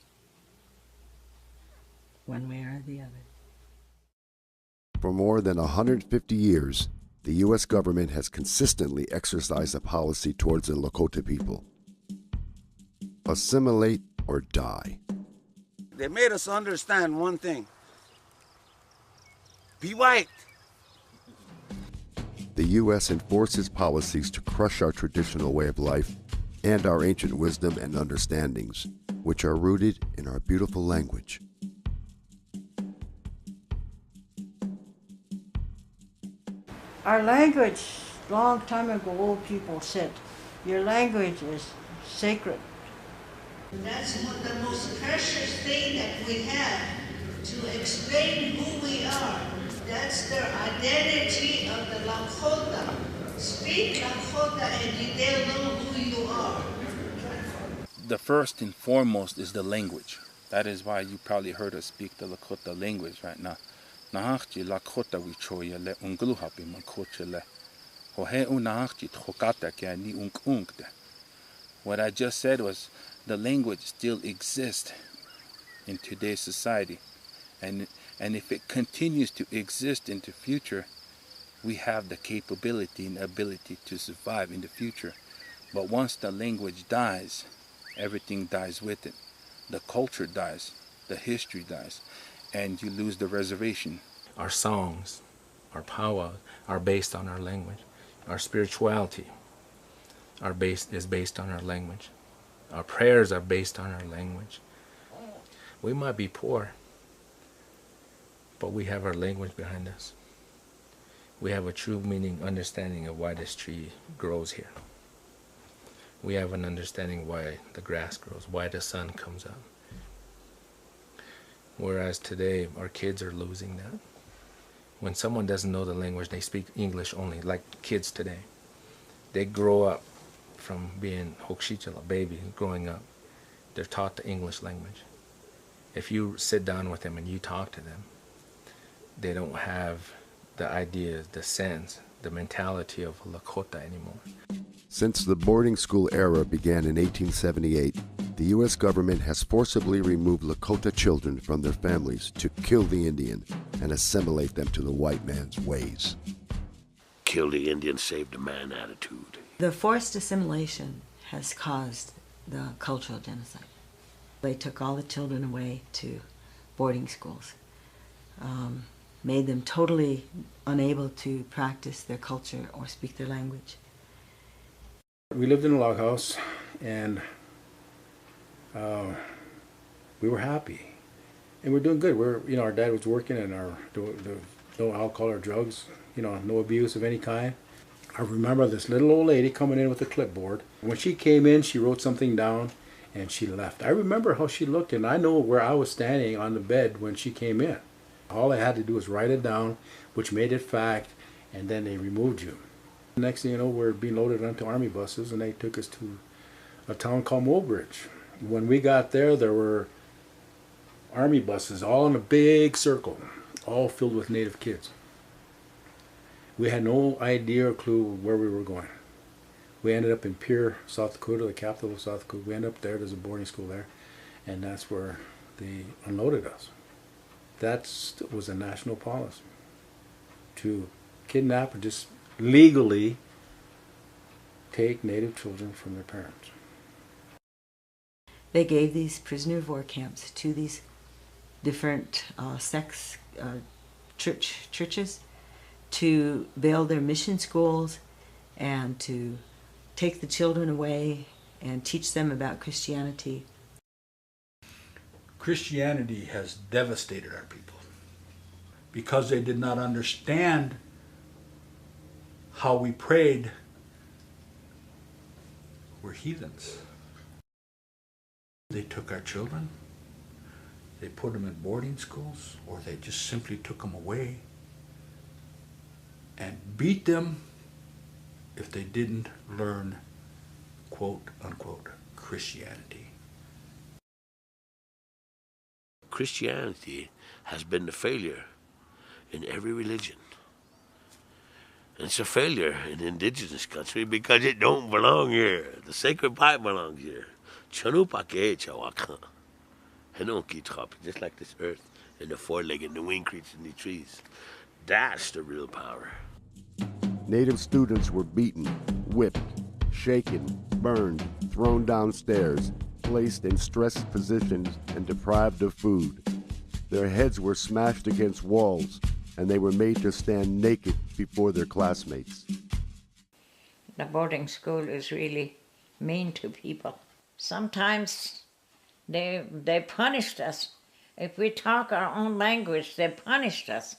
one way or the other. For more than 150 years, the U.S. government has consistently exercised a policy towards the Lakota people. Assimilate or die. They made us understand one thing. Be white. The U.S. enforces policies to crush our traditional way of life and our ancient wisdom and understandings, which are rooted in our beautiful language. Our language, long time ago, old people said, your language is sacred. That's the most precious thing that we have, to explain who we are. That's the identity of the Lakota. Speak Lakota and they'll know who you are. The first and foremost is the language. That is why you probably heard us speak the Lakota language right now. Nahachti Lakota wichoya le ungluhapi mankoche le. Hohe unahachti tchokata kia ni unkde. What I just said was the language still exists in today's society. And if it continues to exist in the future, we have the capability and ability to survive in the future. But once the language dies, everything dies with it. The culture dies, the history dies, and you lose the reservation. Our songs, our power are based on our language. Our spirituality is based on our language. Our prayers are based on our language. We might be poor, but we have our language behind us. We have a true meaning, understanding of why this tree grows here. We have an understanding why the grass grows, why the sun comes up. Whereas today, our kids are losing that. When someone doesn't know the language, they speak English only, like kids today. They grow up from being Hokshichal, a baby, growing up. They're taught the English language. If you sit down with them and you talk to them, they don't have the idea, the sense, the mentality of Lakota anymore. Since the boarding school era began in 1878, the U.S. government has forcibly removed Lakota children from their families to kill the Indian and assimilate them to the white man's ways. Kill the Indian, save the man attitude. The forced assimilation has caused the cultural genocide. They took all the children away to boarding schools, made them totally unable to practice their culture or speak their language. We lived in a log house, and we were happy, and we're doing good. Our dad was working, and no alcohol or drugs, no abuse of any kind. I remember this little old lady coming in with a clipboard. When she came in, she wrote something down, and she left. I remember how she looked, and I know where I was standing on the bed when she came in. All I had to do was write it down, which made it fact, and then they removed you. The next thing you know, we're being loaded onto army buses, and they took us to a town called Mobridge. When we got there, there were army buses all in a big circle, all filled with Native kids. We had no idea or clue where we were going. We ended up in Pierre, South Dakota, the capital of South Dakota. We ended up there. There's a boarding school there, and that's where they unloaded us. That was a national policy, to kidnap or just legally take Native children from their parents. They gave these prisoner of war camps to these different churches to build their mission schools and to take the children away and teach them about Christianity. Christianity has devastated our people because they did not understand how we prayed. We're heathens. They took our children, they put them in boarding schools, or they just simply took them away and beat them if they didn't learn, quote unquote, Christianity. Christianity has been the failure in every religion. And it's a failure in indigenous country because it don't belong here. The sacred pipe belongs here. Just like this earth and the four-legged and the wing creatures in the trees. That's the real power. Native students were beaten, whipped, shaken, burned, thrown downstairs, placed in stressed positions, and deprived of food. Their heads were smashed against walls, and they were made to stand naked before their classmates. The boarding school is really mean to people. Sometimes they punished us. If we talk our own language, they punished us.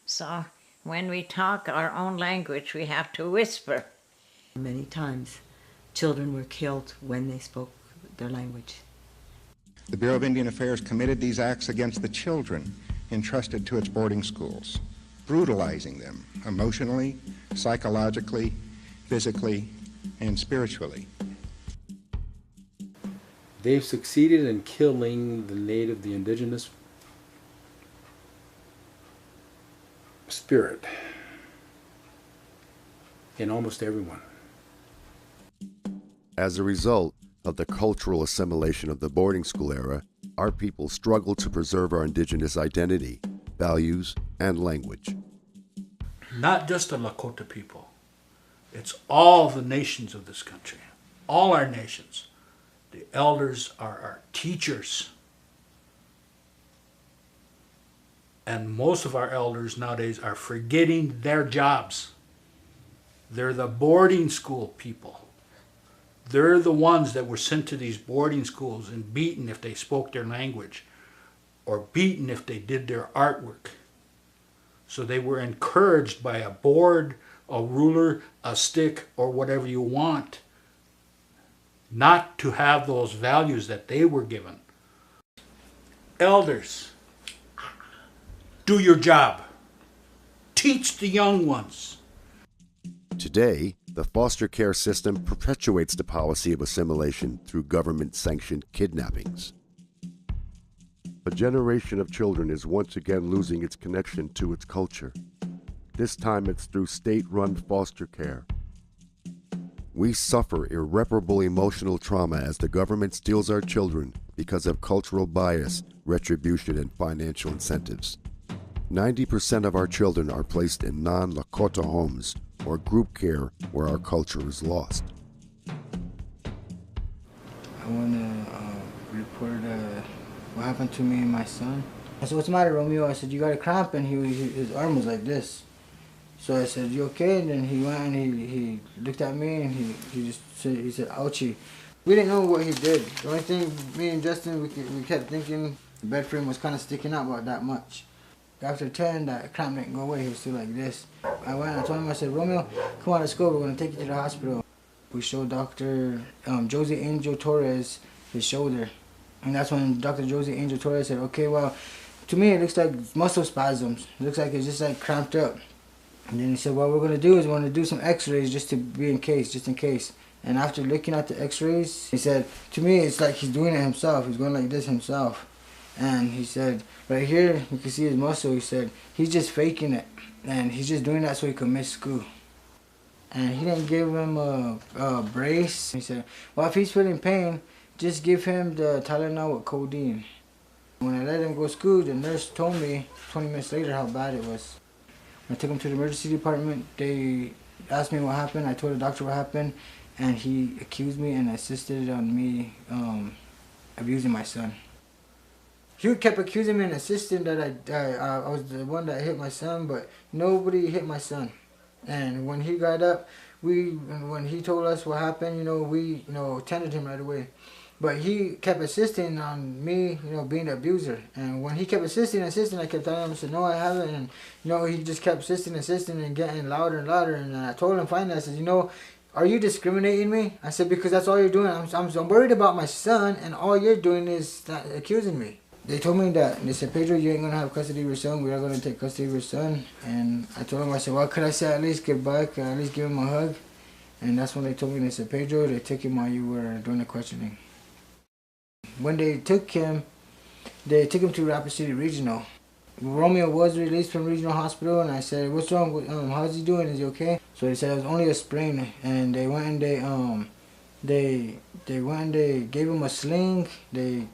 So when we talk our own language, we have to whisper. Many times, children were killed when they spoke their language. The Bureau of Indian Affairs committed these acts against the children entrusted to its boarding schools, brutalizing them emotionally, psychologically, physically, and spiritually. They've succeeded in killing the indigenous spirit in almost everyone. As a result of the cultural assimilation of the boarding school era, our people struggle to preserve our indigenous identity, values, and language. Not just the Lakota people. It's all the nations of this country. All our nations. The elders are our teachers. And most of our elders nowadays are forgetting their jobs. They're the boarding school people. They're the ones that were sent to these boarding schools and beaten if they spoke their language, or beaten if they did their artwork. So they were encouraged by a board, a ruler, a stick, or whatever you want, not to have those values that they were given. Elders, do your job. Teach the young ones. Today, the foster care system perpetuates the policy of assimilation through government-sanctioned kidnappings. a generation of children is once again losing its connection to its culture. This time it's through state-run foster care. We suffer irreparable emotional trauma as the government steals our children because of cultural bias, retribution, and financial incentives. 90% of our children are placed in non-Lakota homes or group care where our culture is lost. I want to report what happened to me and my son. I said, "What's the matter, Romeo?" I said, "You got a cramp," and his arm was like this. So I said, "You okay?" And then he went and he looked at me and he said, "Ouchie." We didn't know what he did. The only thing, me and Justin, we kept thinking the bed frame was kind of sticking out about that much. After 10, that cramp didn't go away. He was still like this. I went and I told him, I said, "Romeo, come on, let's go. We're going to take you to the hospital." We showed Dr. Josie Angel Torres his shoulder. And that's when Dr. Josie Angel Torres said, "Okay, well, to me it looks like muscle spasms. It looks like it's just like cramped up." And then he said, "What we're going to do is we're going to do some x-rays just to be in case, just in case." And after looking at the x-rays, he said, "To me, it's like he's doing it himself. He's going like this himself." And he said, "Right here, you can see his muscle." He said, "He's just faking it. And he's just doing that so he can miss school." And he didn't give him a brace. He said, "Well, if he's feeling pain, just give him the Tylenol with codeine." When I let him go to school, the nurse told me 20 minutes later how bad it was. I took him to the emergency department. They asked me what happened. I told the doctor what happened, and he accused me and insisted on me abusing my son. He kept accusing me and insisting that I was the one that hit my son, but nobody hit my son. And when he got up, when he told us what happened, we attended him right away. But he kept insisting on me, being the abuser. And when he kept insisting, I kept telling him, I said, "No, I haven't." And, he just kept insisting and getting louder and louder. And I told him finally, I said, "Are you discriminating me?" I said, "Because that's all you're doing. I'm worried about my son, and all you're doing is accusing me." They told me that. They said, "Pedro, you ain't going to have custody of your son. We are going to take custody of your son." And I told him, I said, "What could I say? At least goodbye. Could I at least give him a hug?" And that's when they told me, they said, "Pedro, they took him while you were doing the questioning." When they took him to Rapid City Regional. Romeo was released from Regional Hospital, and I said, "What's wrong with how's he doing? Is he okay?" So they said it was only a sprain, and they went and they gave him a sling. They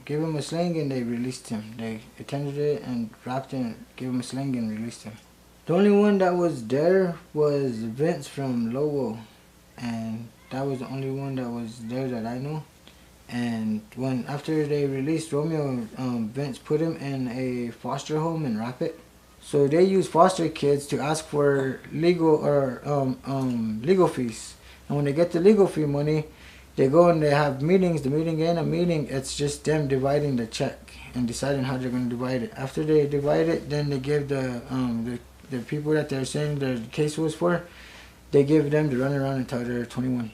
gave him a sling and they released him. They attended it and wrapped him, gave him a sling and released him. The only one that was there was Vince from Lowell, and that was the only one that was there that I know. And after they released Romeo, Vince put him in a foster home in Rapid. So they use foster kids to ask for legal fees. And when they get the legal fee money, they go and they have meetings. The meeting ain't a meeting, it's just them dividing the check and deciding how they're going to divide it. After they divide it, then they give the people that they're saying the case was for, they give them to run around until they're 21.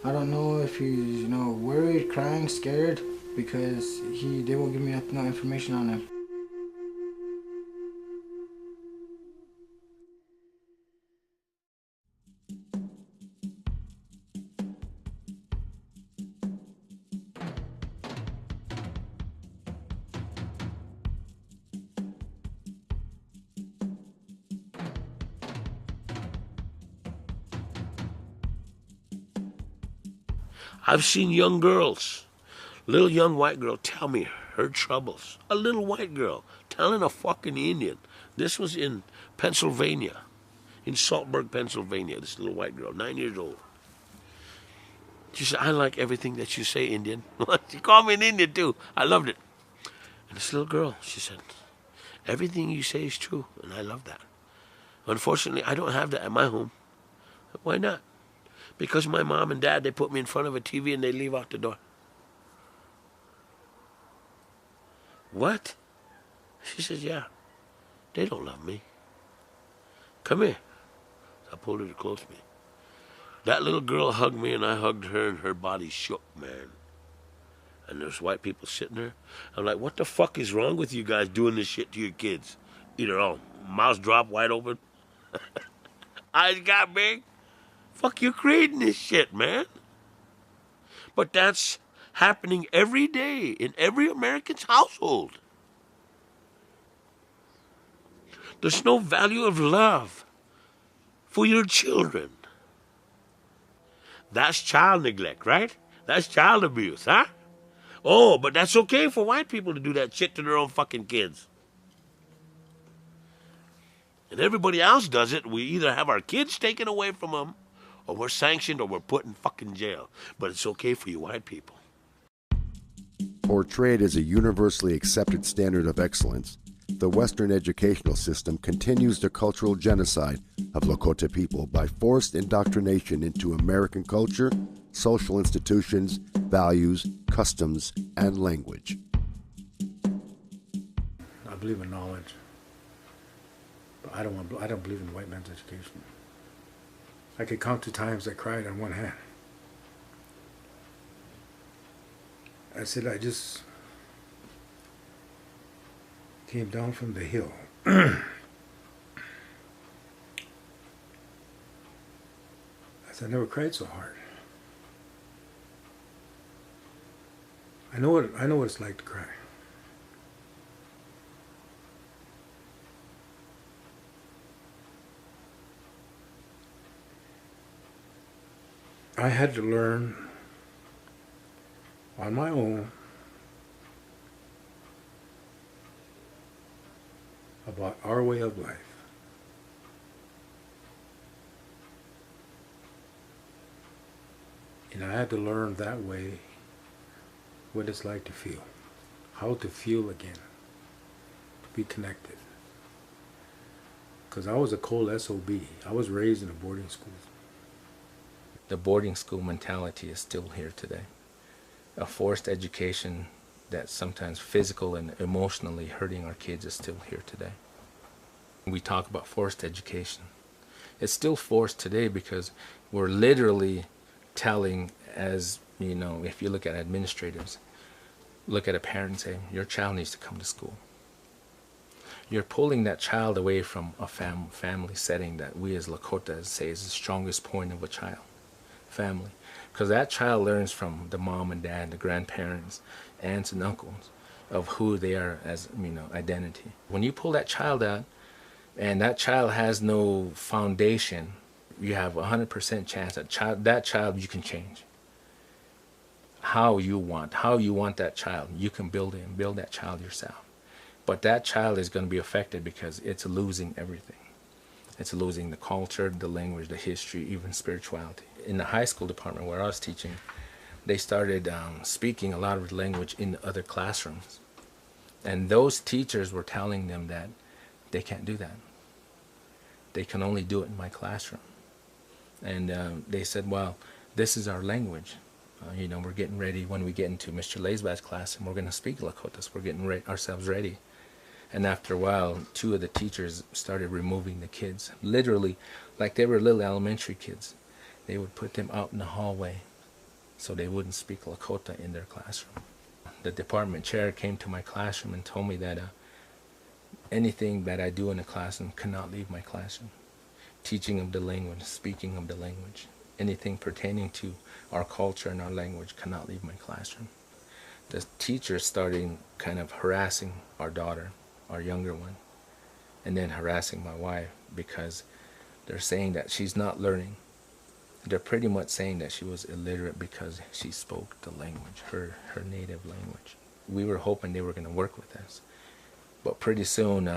I don't know if he's, worried, crying, scared, because they won't give me no information on him. I've seen young girls, little young white girl tell me her troubles. A little white girl telling a fucking Indian. This was in Pennsylvania, in Saltburg, Pennsylvania, this little white girl, 9 years old. She said, "I like everything that you say, Indian." She called me an Indian too. I loved it. And this little girl, she said, "Everything you say is true, and I love that. Unfortunately, I don't have that at my home." "Why not?" "Because my mom and dad, they put me in front of a TV and they leave out the door." "What?" She says, "Yeah, they don't love me. Come here." I pulled her close to me. That little girl hugged me and I hugged her and her body shook, man. And there's white people sitting there. I'm like, what the fuck is wrong with you guys doing this shit to your kids? Either all mouths drop wide open, eyes got big. Fuck, you're creating this shit, man. But that's happening every day in every American's household. There's no value of love for your children. That's child neglect, right? That's child abuse, huh? Oh, but that's okay for white people to do that shit to their own fucking kids. And everybody else does it. We either have our kids taken away from them, or we're sanctioned, or we're put in fucking jail. But it's okay for you white people. Portrayed as a universally accepted standard of excellence, the Western educational system continues the cultural genocide of Lakota people by forced indoctrination into American culture, social institutions, values, customs, and language. I believe in knowledge, but I don't believe in white man's education. I could count 2 times I cried on one hand. I said, I just came down from the hill. I said, I never cried so hard. I know what it's like to cry. I had to learn on my own about our way of life. And I had to learn that way what it's like to feel, how to feel again, to be connected. Because I was a cold SOB. I was raised in a boarding school. The boarding school mentality is still here today. A forced education that's sometimes physical and emotionally hurting our kids is still here today. We talk about forced education. It's still forced today because we're literally telling, as you know, if you look at administrators, look at a parent and say, your child needs to come to school. You're pulling that child away from a family setting that we as Lakota say is the strongest point of a child, family. Because that child learns from the mom and dad, the grandparents, aunts and uncles of who they are as, you know, identity. When you pull that child out and that child has no foundation, you have a 100% chance that child you can change. How you want that child, you can build that child yourself. But that child is going to be affected because it's losing everything. It's losing the culture, the language, the history, even spirituality. In the high school department where I was teaching, they started speaking a lot of language in other classrooms. And those teachers were telling them that they can't do that. They can only do it in my classroom. And they said, well, this is our language. You know, we're getting ready when we get into Mr. Laisbat's class and we're going to speak Lakotas. We're getting ourselves ready. And after a while, 2 of the teachers started removing the kids. Literally, like they were little elementary kids. They would put them out in the hallway so they wouldn't speak Lakota in their classroom. The department chair came to my classroom and told me that anything that I do in the classroom cannot leave my classroom. Teaching of the language, speaking of the language, anything pertaining to our culture and our language cannot leave my classroom. The teachers started kind of harassing our daughter, our younger one, and then harassing my wife because they're saying that she's not learning. They're pretty much saying that she was illiterate because she spoke the language, her native language. We were hoping they were going to work with us. But pretty soon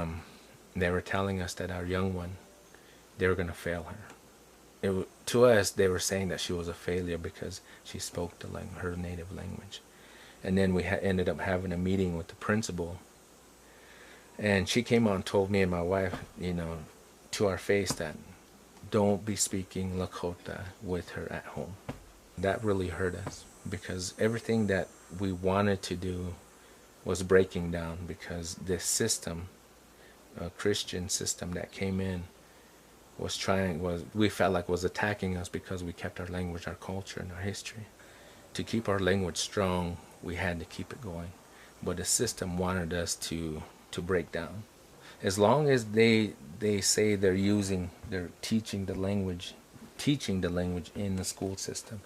they were telling us that our young one, they were going to fail her. To us, they were saying that she was a failure because she spoke her native language. And then we ended up having a meeting with the principal. And she came out and told me and my wife, you know, to our face that don't be speaking Lakota with her at home. That really hurt us because everything that we wanted to do was breaking down because this system, a Christian system that came in, we felt like was attacking us because we kept our language, our culture, and our history. To keep our language strong, we had to keep it going. But the system wanted us to break down. As long as they say they're teaching the language in the school system,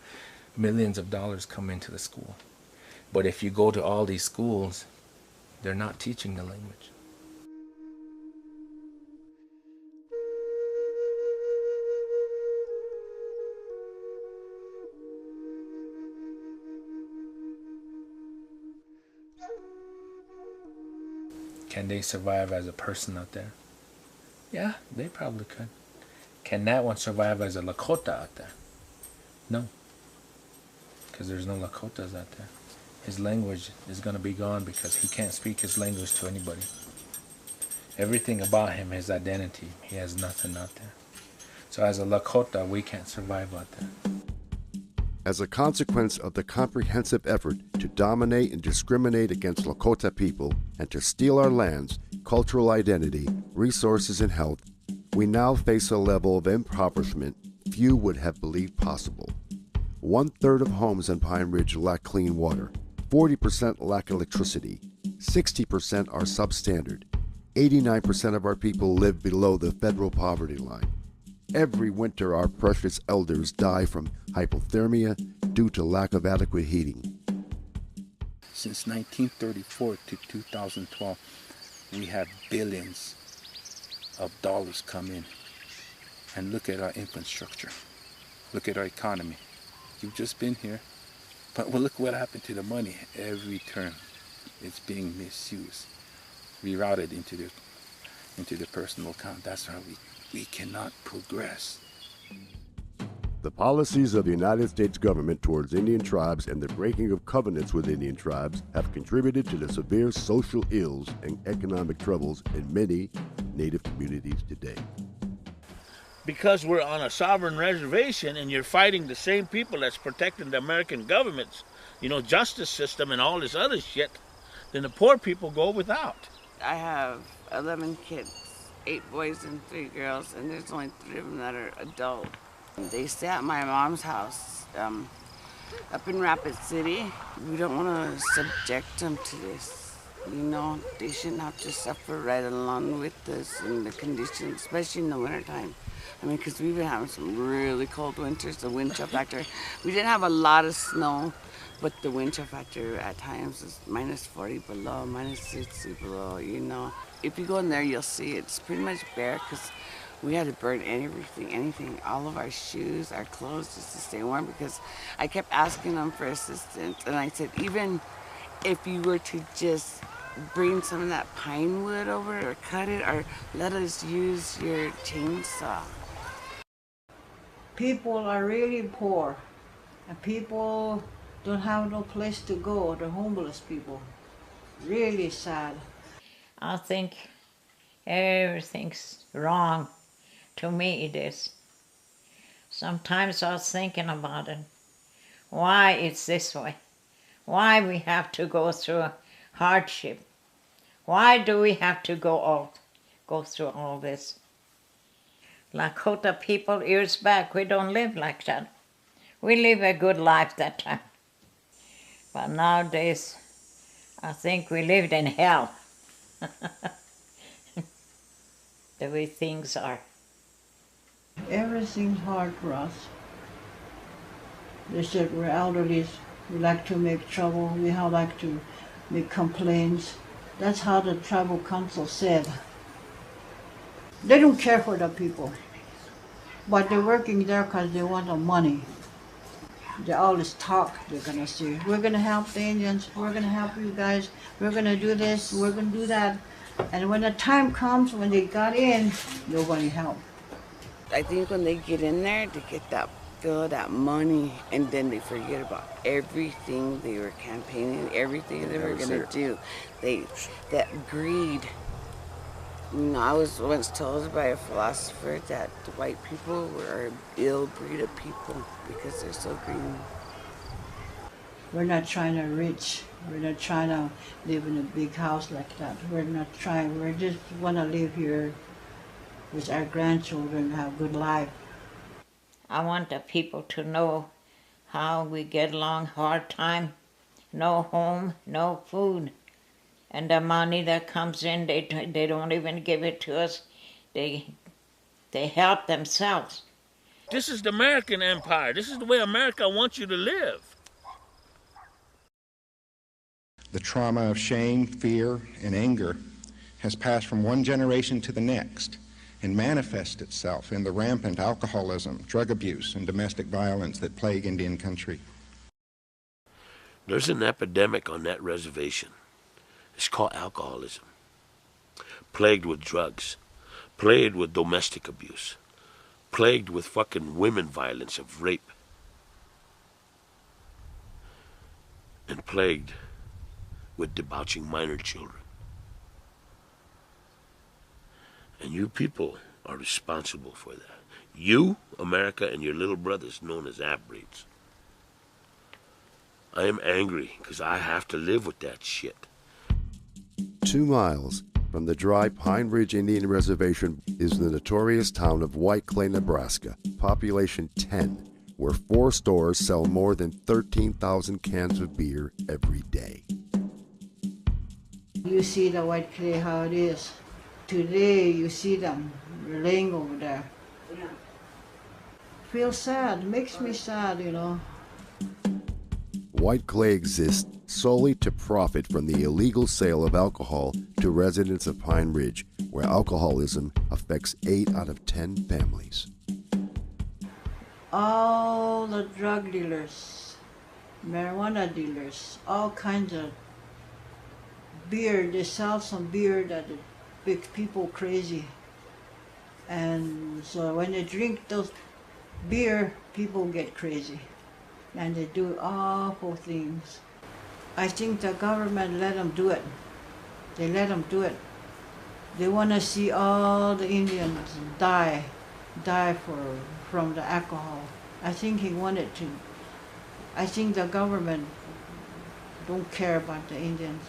millions of dollars come into the school. But if you go to all these schools, they're not teaching the language. Can they survive as a person out there? Yeah, they probably could. Can that one survive as a Lakota out there? No. Because there's no Lakotas out there. His language is going to be gone because he can't speak his language to anybody. Everything about him, his identity, he has nothing out there. So as a Lakota, we can't survive out there. As a consequence of the comprehensive effort to dominate and discriminate against Lakota people and to steal our lands, cultural identity, resources, and health, we now face a level of impoverishment few would have believed possible. 1/3 of homes on Pine Ridge lack clean water, 40% lack electricity, 60% are substandard, 89% of our people live below the federal poverty line. Every winter, our precious elders die from hypothermia due to lack of adequate heating. Since 1934 to 2012, we had billions of dollars come in. And look at our infrastructure. Look at our economy. You've just been here. But well, look what happened to the money. Every turn, it's being misused, rerouted into the personal account. That's why we cannot progress. The policies of the United States government towards Indian tribes and the breaking of covenants with Indian tribes have contributed to the severe social ills and economic troubles in many Native communities today. Because we're on a sovereign reservation and you're fighting the same people that's protecting the American government's, justice system and all this other shit, then the poor people go without. I have 11 kids, 8 boys and 3 girls, and there's only 3 of them that are adult. They stay at my mom's house up in Rapid City. We don't want to subject them to this. They shouldn't have to suffer right along with us in the conditions, especially in the wintertime. Because we've been having some really cold winters, the wind chill factor. We didn't have a lot of snow, but the wind chill factor at times is -40 below, -60 below, If you go in there, you'll see it's pretty much bare because we had to burn anything, all of our shoes, our clothes, just to stay warm, because I kept asking them for assistance. And I said, even if you were to just bring some of that pine wood over or cut it, or let us use your chainsaw. People are really poor, and people don't have no place to go. The homeless people. Really sad. I think everything's wrong. To me it is. Sometimes I was thinking about it. Why it's this way? Why we have to go through hardship? Why do we have to go through all this? Lakota people years back, we don't live like that. We live a good life that time. But nowadays, I think we lived in hell. The way things are. Everything's hard for us. They said we're elderly, we like to make trouble, we like to make complaints. That's how the tribal council said. They don't care for the people, but they're working there because they want the money. They always talk, they're gonna say, we're gonna help the Indians, we're gonna help you guys, we're gonna do this, we're gonna do that. And when the time comes, when they got in, nobody helped. I think when they get in there, they get that feel of that money, and then they forget about everything they were campaigning, everything they were gonna do. That greed. I was once told by a philosopher that the white people were an ill breed of people because they're so greedy. We're not trying to reach. We're not trying to live in a big house like that. We're not trying. We just want to live here with our grandchildren, have a good life. I want the people to know how we get along hard time. No home, no food. And the money that comes in, they don't even give it to us. They help themselves. This is the American empire. This is the way America wants you to live. The trauma of shame, fear, and anger has passed from one generation to the next and manifests itself in the rampant alcoholism, drug abuse, and domestic violence that plague Indian country. There's an epidemic on that reservation. It's called alcoholism. Plagued with drugs, plagued with domestic abuse, plagued with fucking women violence of rape, and plagued with debauching minor children. And you people are responsible for that. You, America, and your little brothers known as half-breeds. I am angry because I have to live with that shit. 2 miles from the dry Pine Ridge Indian Reservation is the notorious town of White Clay, Nebraska, population 10, where 4 stores sell more than 13,000 cans of beer every day. You see the White Clay, how it is. Today you see them laying over there. Yeah. Feel sad, makes me sad, you know. White Clay exists solely to profit from the illegal sale of alcohol to residents of Pine Ridge, where alcoholism affects 8 out of 10 families. All the drug dealers, marijuana dealers, all kinds of beer, they sell some beer that makes people crazy. And so when they drink those beer, people get crazy. And they do awful things. I think the government let them do it. They let them do it. They want to see all the Indians die from the alcohol. I think he wanted to. I think the government don't care about the Indians.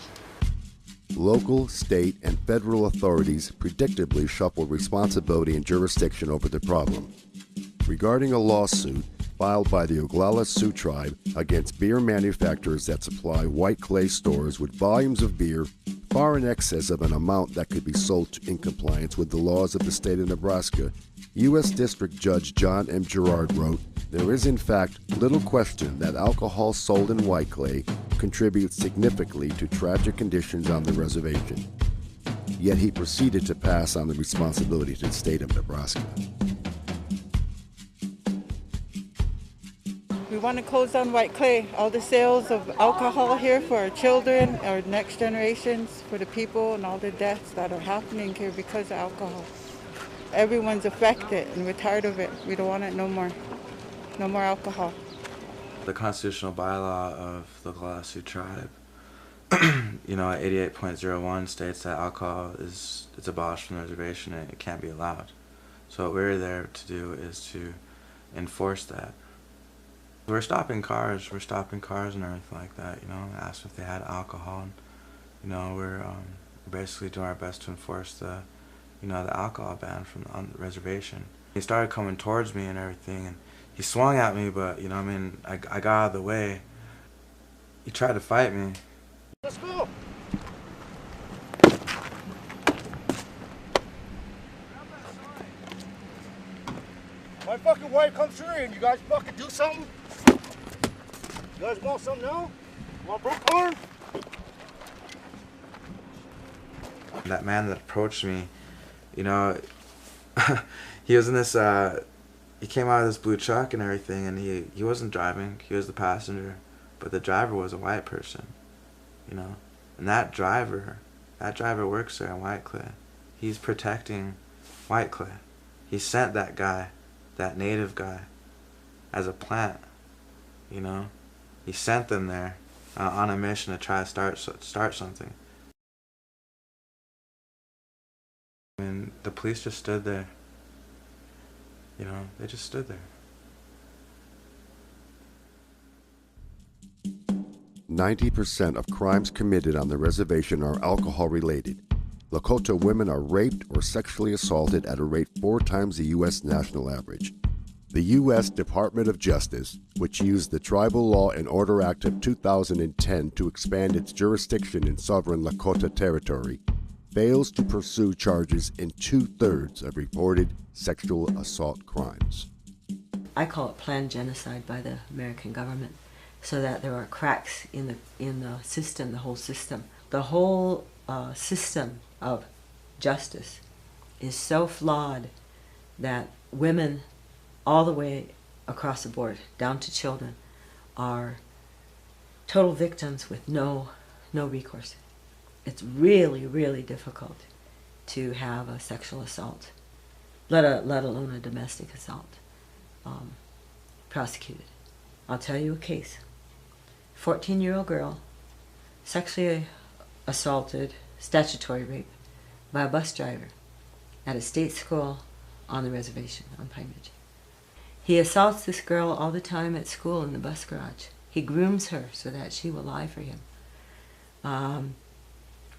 Local, state, and federal authorities predictably shuffle responsibility and jurisdiction over the problem. Regarding a lawsuit filed by the Oglala Sioux tribe against beer manufacturers that supply White Clay stores with volumes of beer far in excess of an amount that could be sold in compliance with the laws of the state of Nebraska, U.S. District Judge John M. Gerard wrote, "There is in fact little question that alcohol sold in White Clay contributes significantly to tragic conditions on the reservation." Yet he proceeded to pass on the responsibility to the state of Nebraska. We want to close down White Clay. All the sales of alcohol here for our children, our next generations, for the people, and all the deaths that are happening here because of alcohol. Everyone's affected, and we're tired of it. We don't want it no more. No more alcohol. The constitutional bylaw of the Lakota Sioux tribe, at 88.01 states that alcohol is abolished from the reservation and it can't be allowed. So what we're there to do is to enforce that. We're stopping cars and everything like that, asked if they had alcohol, and, we're basically doing our best to enforce the alcohol ban on the reservation. He started coming towards me and everything, and he swung at me, but, I got out of the way. He tried to fight me. Let's go! My fucking wife comes through and you guys fucking do something? You guys want something now? Want broke corn? That man that approached me, he was in this, he came out of this blue truck and everything, and he wasn't driving, he was the passenger, but the driver was a white person, and that driver works there in White Clay. He's protecting White Clay. He sent that guy, that native guy, as a plant, He sent them there on a mission to try to start something. And the police just stood there. They just stood there. 90% of crimes committed on the reservation are alcohol-related. Lakota women are raped or sexually assaulted at a rate 4 times the U.S. national average. The U.S. Department of Justice, which used the Tribal Law and Order Act of 2010 to expand its jurisdiction in sovereign Lakota territory, fails to pursue charges in 2/3 of reported sexual assault crimes. I call it planned genocide by the American government. so that there are cracks in the system, the whole system. The whole system of justice is so flawed that women all the way across the board, down to children, are total victims with no recourse. It's really, really difficult to have a sexual assault, let alone a domestic assault, prosecuted. I'll tell you a case. 14-year-old girl, sexually assaulted, statutory rape, by a bus driver at a state school on the reservation on Pine Ridge. He assaults this girl all the time at school in the bus garage. He grooms her so that she will lie for him.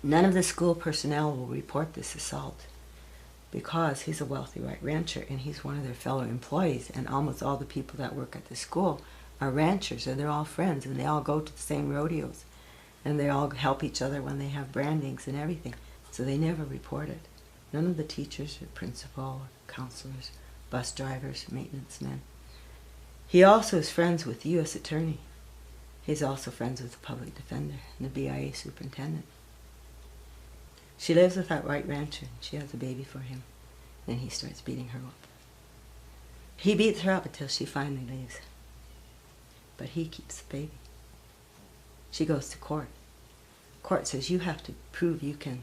None of the school personnel will report this assault because he's a wealthy white rancher and he's one of their fellow employees, and almost all the people that work at the school are ranchers, and they're all friends, and they all go to the same rodeos, and they all help each other when they have brandings and everything. So they never report it. None of the teachers or principal or counselors, bus drivers, maintenance men. He also is friends with the U.S. Attorney. He's also friends with the public defender and the BIA superintendent. She lives with that white rancher. She has a baby for him. Then he starts beating her up. He beats her up until she finally leaves. But he keeps the baby. She goes to court. Court says, you have to prove you can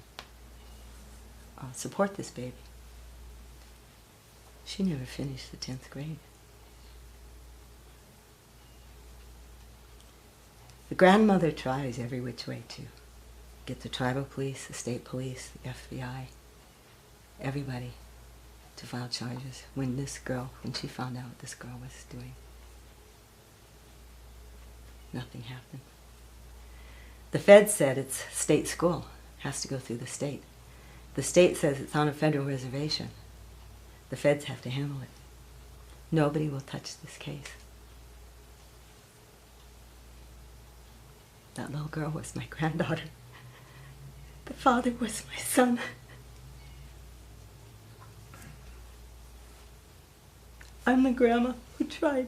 support this baby. She never finished the 10th grade. The grandmother tries every which way to get the tribal police, the state police, the FBI, everybody to file charges when she found out what this girl was doing. Nothing happened. The Fed said it's state school, has to go through the state. The state says it's on a federal reservation. The feds have to handle it. Nobody will touch this case. That little girl was my granddaughter. The father was my son. I'm the grandma who tried.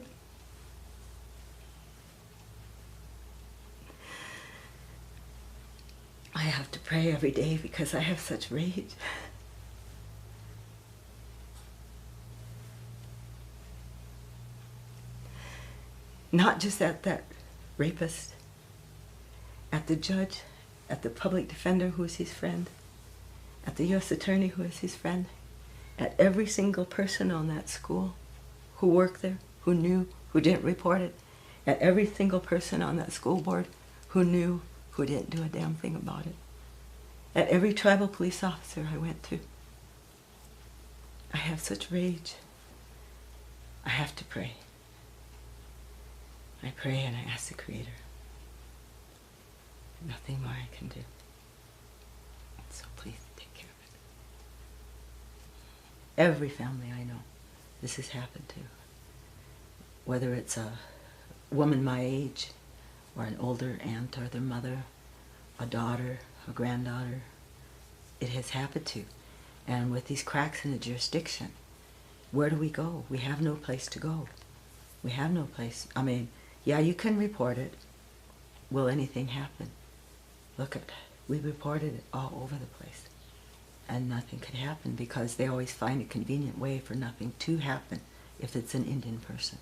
I have to pray every day because I have such rage. Not just at that rapist, at the judge, at the public defender who is his friend, at the U.S. attorney who is his friend, at every single person on that school who worked there, who knew, who didn't report it, at every single person on that school board who knew, who didn't do a damn thing about it, at every tribal police officer I went to. I have such rage. I have to pray. I pray and I ask the Creator. Nothing more I can do. So please take care of it. Every family I know, this has happened to. Whether it's a woman my age, or an older aunt or their mother, a daughter, a granddaughter, it has happened to. And with these cracks in the jurisdiction, where do we go? We have no place to go. We have no place. I mean, yeah, you can report it. Will anything happen? Look at, we reported it all over the place. And nothing could happen because they always find a convenient way for nothing to happen if it's an Indian person.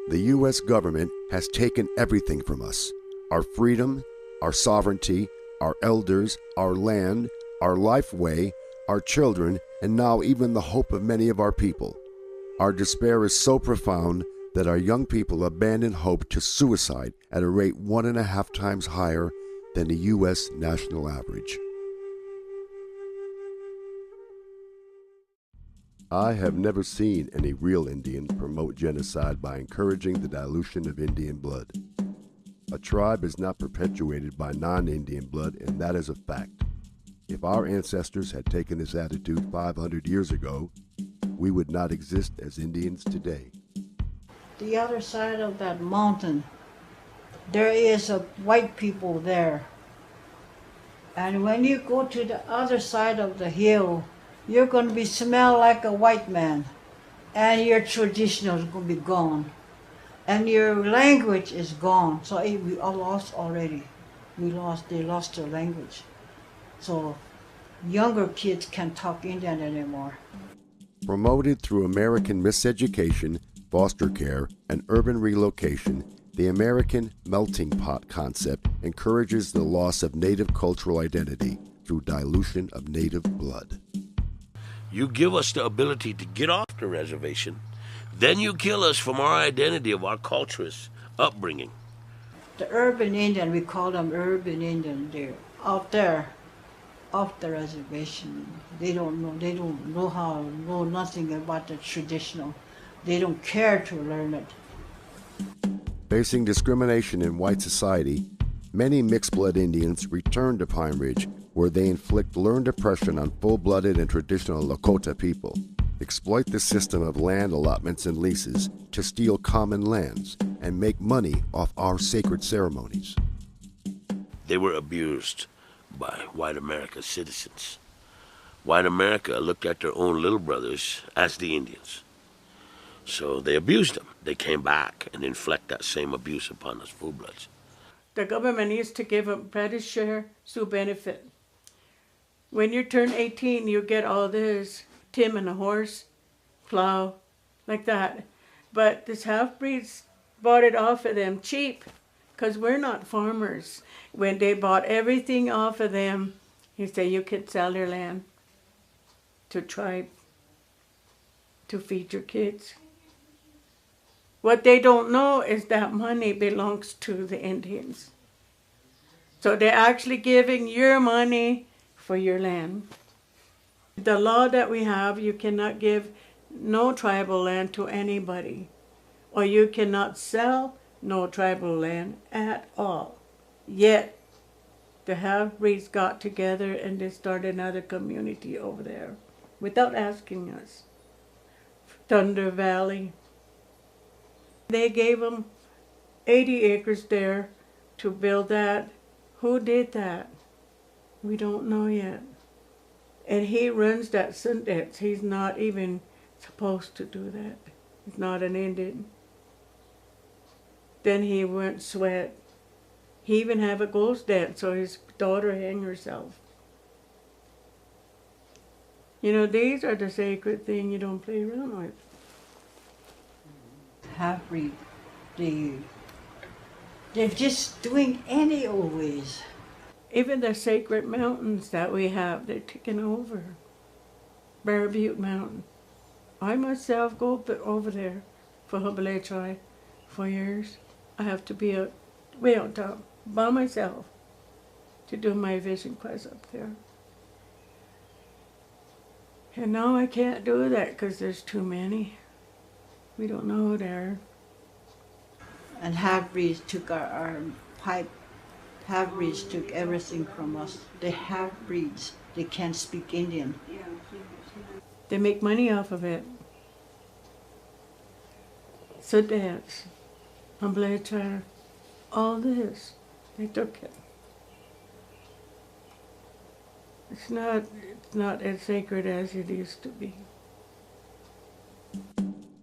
The U.S. government has taken everything from us: our freedom, our sovereignty, our elders, our land, our lifeway, our children, and now even the hope of many of our people. Our despair is so profound that our young people abandon hope to suicide at a rate 1.5 times higher than the U.S. national average. I have never seen any real Indians promote genocide by encouraging the dilution of Indian blood. A tribe is not perpetuated by non-Indian blood, and that is a fact. If our ancestors had taken this attitude 500 years ago, we would not exist as Indians today. The other side of that mountain, there is a white people there. And when you go to the other side of the hill, you're going to be smell like a white man. and your traditional is going to be gone, and your language is gone. So we all lost already. They lost their language. So younger kids can't talk Indian anymore. Promoted through American miseducation, foster care, and urban relocation, the American melting pot concept encourages the loss of native cultural identity through dilution of native blood. You give us the ability to get off the reservation, then you kill us from our identity of our cultures, upbringing. The urban Indian, we call them urban Indian, they're out there, off the reservation. They don't know nothing about the traditional. They don't care to learn it. Facing discrimination in white society, many mixed-blood Indians return to Pine Ridge, where they inflict learned oppression on full-blooded and traditional Lakota people, exploit the system of land allotments and leases to steal common lands, and make money off our sacred ceremonies. They were abused by white America's citizens. White America looked at their own little brothers as the Indians. So they abused them. They came back and inflict that same abuse upon us full-bloods. The government needs to give them credit share to benefit. When you turn 18, you get all this, Tim and a horse, plow, like that. But this half-breeds bought it off of them cheap, because we're not farmers. When they bought everything off of them, he said you could sell your land to tribe, to feed your kids. What they don't know is that money belongs to the Indians. So they're actually giving your money for your land. The law that we have, you cannot give no tribal land to anybody, or you cannot sell no tribal land at all. Yet, the half-breeds got together and they started another community over there without asking us. Thunder Valley. They gave them 80 acres there to build that. Who did that? We don't know yet. And he runs that Sundance. He's not even supposed to do that. He's not an Indian. Then he went sweat. He even have a ghost dance, so his daughter hang herself. You know, these are the sacred things you don't play around with. Half-breed, they're just doing any old ways. Even the sacred mountains that we have, they're taking over. Bear Butte Mountain. I myself go over there for Hubbleachai for years. I have to be way on top by myself to do my vision quest up there. And now I can't do that because there's too many. We don't know there. And half-breeds took our pipe. Half-breeds took everything from us. They half-breeds. They can't speak Indian. They make money off of it. So dance, Hubbleachai, all this, they took it. It's not as sacred as it used to be.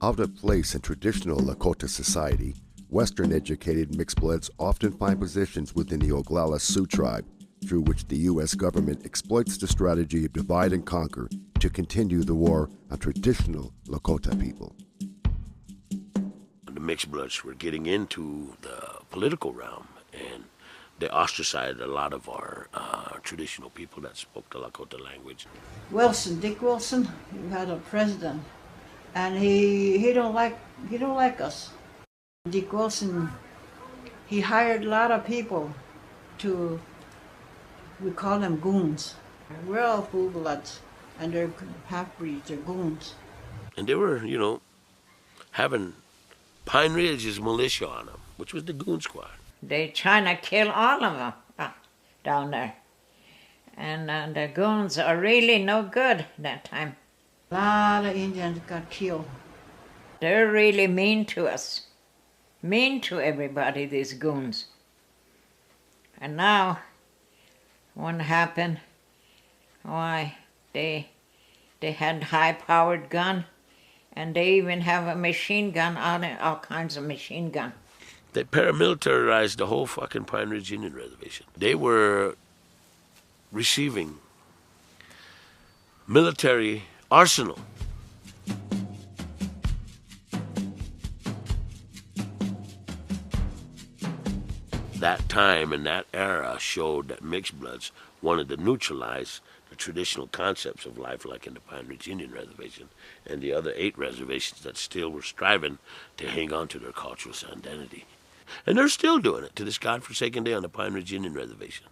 Out of place in traditional Lakota society, Western-educated mixed-bloods often find positions within the Oglala Sioux tribe, through which the U.S. government exploits the strategy of divide and conquer to continue the war on traditional Lakota people. The mixed bloods were getting into the political realm, and they ostracized a lot of our traditional people that spoke the Lakota language. Dick Wilson, we had a president, and he don't like us. Dick Wilson, he hired a lot of people to, we call them goons. We're all full-bloods, and they're half-breeds, they're goons. And they were, you know, having Pine Ridge's militia on them, which was the Goon Squad. They trying to kill all of them down there. And the goons are really no good that time. A lot of Indians got killed. They're really mean to us. Mean to everybody, these goons. And now, what happened? Why, they had high-powered gun, And they even have a machine gun on it, all kinds of machine gun. They paramilitarized the whole fucking Pine Ridge Indian Reservation. They were receiving military arsenal. That time and that era showed that mixed bloods wanted to neutralize the traditional concepts of life like in the Pine Ridge Indian Reservation and the other 8 reservations that still were striving to hang on to their cultural identity. And they're still doing it to this godforsaken day on the Pine Ridge Indian Reservation.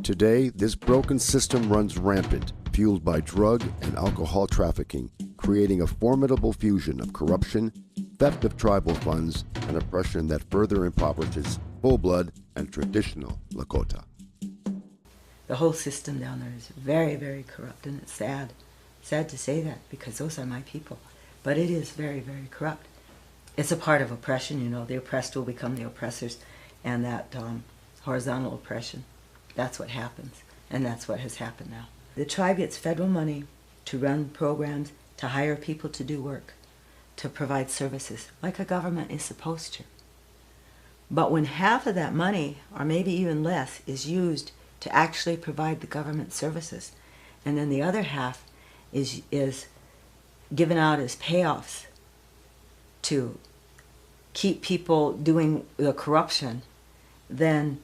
Today, this broken system runs rampant, fueled by drug and alcohol trafficking, creating a formidable fusion of corruption, theft of tribal funds, and oppression that further impoverishes full-blood and traditional Lakota. The whole system down there is very, very corrupt, and it's sad. Sad to say that, because those are my people. But it is very, very corrupt. It's a part of oppression, you know. The oppressed will become the oppressors, and that horizontal oppression, that's what happens, and that's what has happened now. The tribe gets federal money to run programs, to hire people to do work, to provide services, like a government is supposed to. But when half of that money, or maybe even less, is used to actually provide the government services, and then the other half is given out as payoffs to keep people doing the corruption, then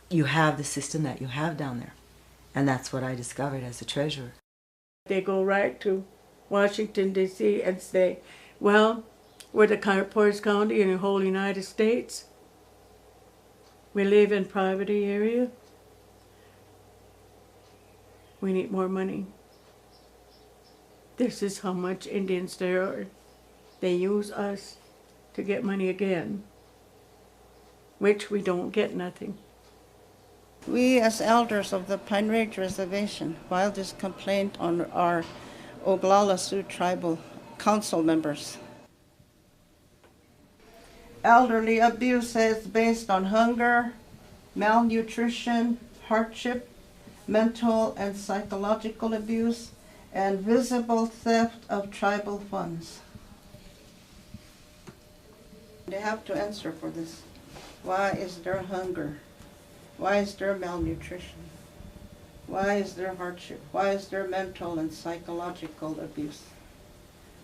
you have the system that you have down there. And that's what I discovered as a treasurer. They go right to Washington, D.C. and say, well, we're the poorest county in the whole United States. We live in poverty area. We need more money. This is how much Indians there are. They use us to get money again, which we don't get nothing. We, as elders of the Pine Ridge Reservation, filed this complaint on our Oglala Sioux tribal council members. Elderly abuse is based on hunger, malnutrition, hardship, mental and psychological abuse, and visible theft of tribal funds. They have to answer for this. Why is there hunger? Why is there malnutrition? Why is there hardship? Why is there mental and psychological abuse?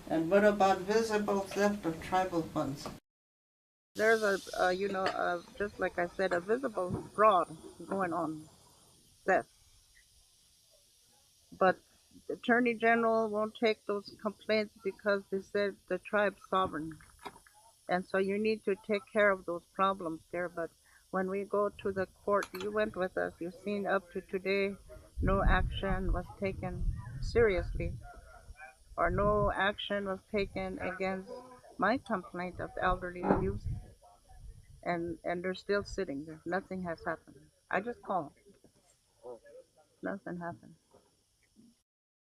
And what about visible theft of tribal funds? There's just like I said, a visible fraud going on, theft. But the Attorney General won't take those complaints because they said the tribe's sovereign. And so you need to take care of those problems there. But when we go to the court, you went with us, you've seen up to today, no action was taken seriously, or no action was taken against my complaint of elderly abuse. And they're still sitting there. Nothing has happened. I just called. Nothing happened.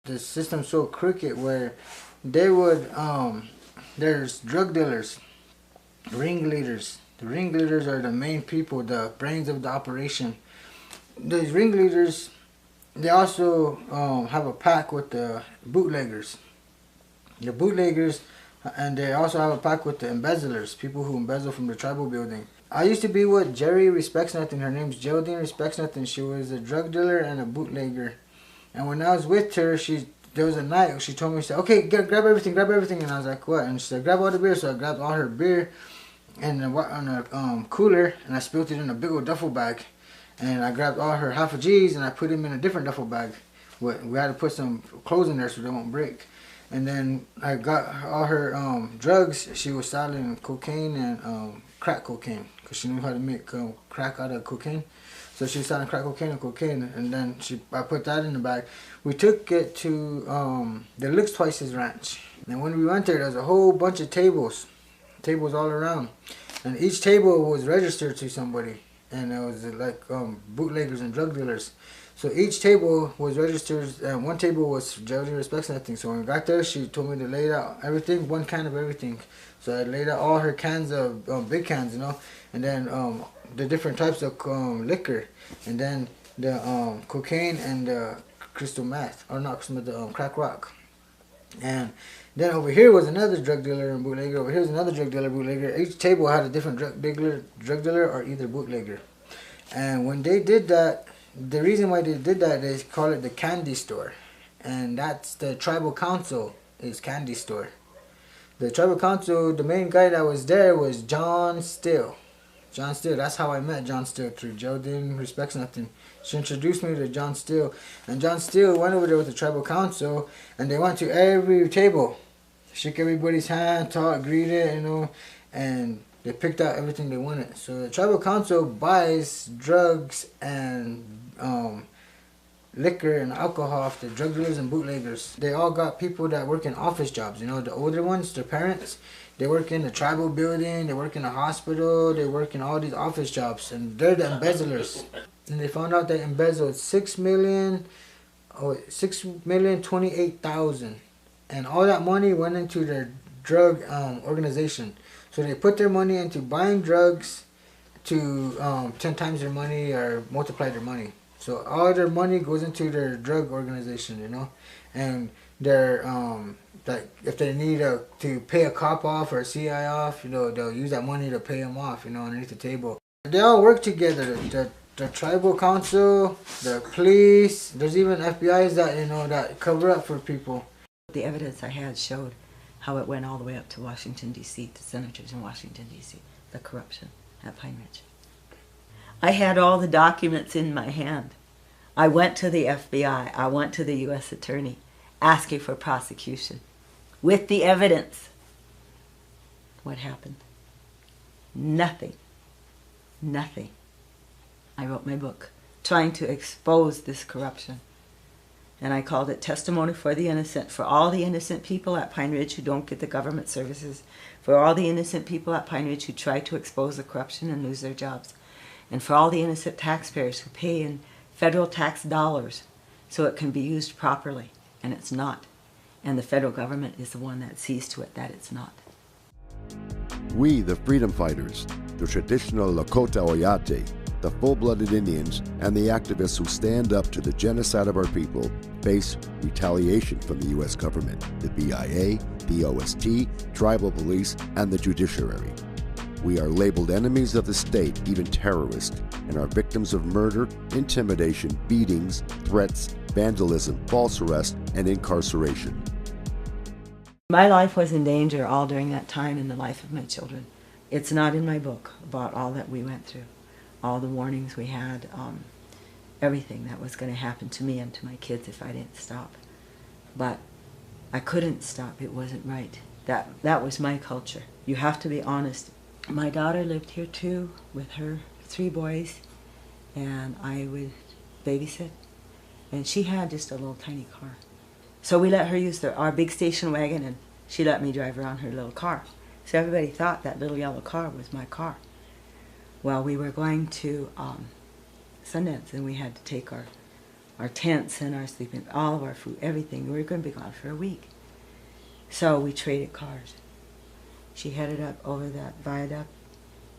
The system's so crooked where they would, there's drug dealers, ringleaders. The ringleaders are the main people, the brains of the operation. These ringleaders, they also have a pact with the bootleggers. The bootleggers, and they also have a pact with the embezzlers, people who embezzle from the tribal building. I used to be with Jerry Respects Nothing. Her name's Geraldine Respects Nothing. She was a drug dealer and a bootlegger. And when I was with her, there was a night she told me, she said, okay, grab everything. And I was like, what? And she said, grab all the beer. So I grabbed all her beer and on a cooler, and I spilled it in a big old duffel bag. And I grabbed all her half a G's and I put them in a different duffel bag. We had to put some clothes in there so they won't break. And then I got all her drugs. She was selling cocaine and crack cocaine because she knew how to make crack out of cocaine. So she was selling crack cocaine and cocaine, and then I put that in the bag. We took it to the Looks Twice's ranch. And when we went there was a whole bunch of tables all around. And each table was registered to somebody. And it was like bootleggers and drug dealers. So each table was registered, and one table was Geraldine Respects Nothing. So when we got there, she told me to lay out everything, one can of everything. So I laid out all her cans of, big cans, and then the different types of liquor, and then the cocaine and the crystal meth, or not crystal meth, the crack rock. And Then over here was another drug dealer and bootlegger. Over here was another drug dealer, bootlegger. Each table had a different drug dealer or either bootlegger. And when they did that, the reason why they did that, they call it the candy store. And that's the tribal council is candy store. The tribal council, the main guy that was there was John Steele. John Steele, that's how I met John Steele, through Joe didn't respect nothing. She introduced me to John Steele. And John Steele went over there with the tribal council, and they went to every table, shook everybody's hand, talked, greeted, you know, and they picked out everything they wanted. So the tribal council buys drugs and liquor and alcohol off the drug dealers and bootleggers. They all got people that work in office jobs, you know, the older ones, their parents. They work in the tribal building, they work in the hospital, they work in all these office jobs, and they're the embezzlers. And they found out they embezzled $6,028,000, and all that money went into their drug organization. So they put their money into buying drugs to 10 times their money or multiply their money. So all their money goes into their drug organization, you know, and their like if they need to pay a cop off or a CI off, you know, they'll use that money to pay them off, you know, underneath the table. They all work together. The tribal council, the police. There's even FBI's that, you know, that cover up for people. The evidence I had showed how it went all the way up to Washington, D.C., to senators in Washington, D.C., the corruption at Pine Ridge. I had all the documents in my hand. I went to the FBI, I went to the U.S. Attorney, asking for prosecution with the evidence. What happened? Nothing. Nothing. I wrote my book trying to expose this corruption. And I called it Testimony for the Innocent, for all the innocent people at Pine Ridge who don't get the government services, for all the innocent people at Pine Ridge who try to expose the corruption and lose their jobs, and for all the innocent taxpayers who pay in federal tax dollars so it can be used properly, and it's not. And the federal government is the one that sees to it that it's not. We, the freedom fighters, the traditional Lakota Oyate, the full-blooded Indians, and the activists who stand up to the genocide of our people face retaliation from the U.S. government, the BIA, the OST, tribal police, and the judiciary. We are labeled enemies of the state, even terrorists, and are victims of murder, intimidation, beatings, threats, vandalism, false arrest, and incarceration. My life was in danger all during that time in the life of my children. It's not in my book about all that we went through, all the warnings we had, everything that was going to happen to me and to my kids if I didn't stop. But I couldn't stop. It wasn't right. That was my culture. You have to be honest. My daughter lived here too with her 3 boys, and I would babysit. And she had just a little tiny car. So we let her use our big station wagon, and she let me drive around her little car. So everybody thought that little yellow car was my car. Well, we were going to Sundance, and we had to take our tents and our sleeping, all of our food, everything. We were going to be gone for a week. So we traded cars. She headed up over that viaduct,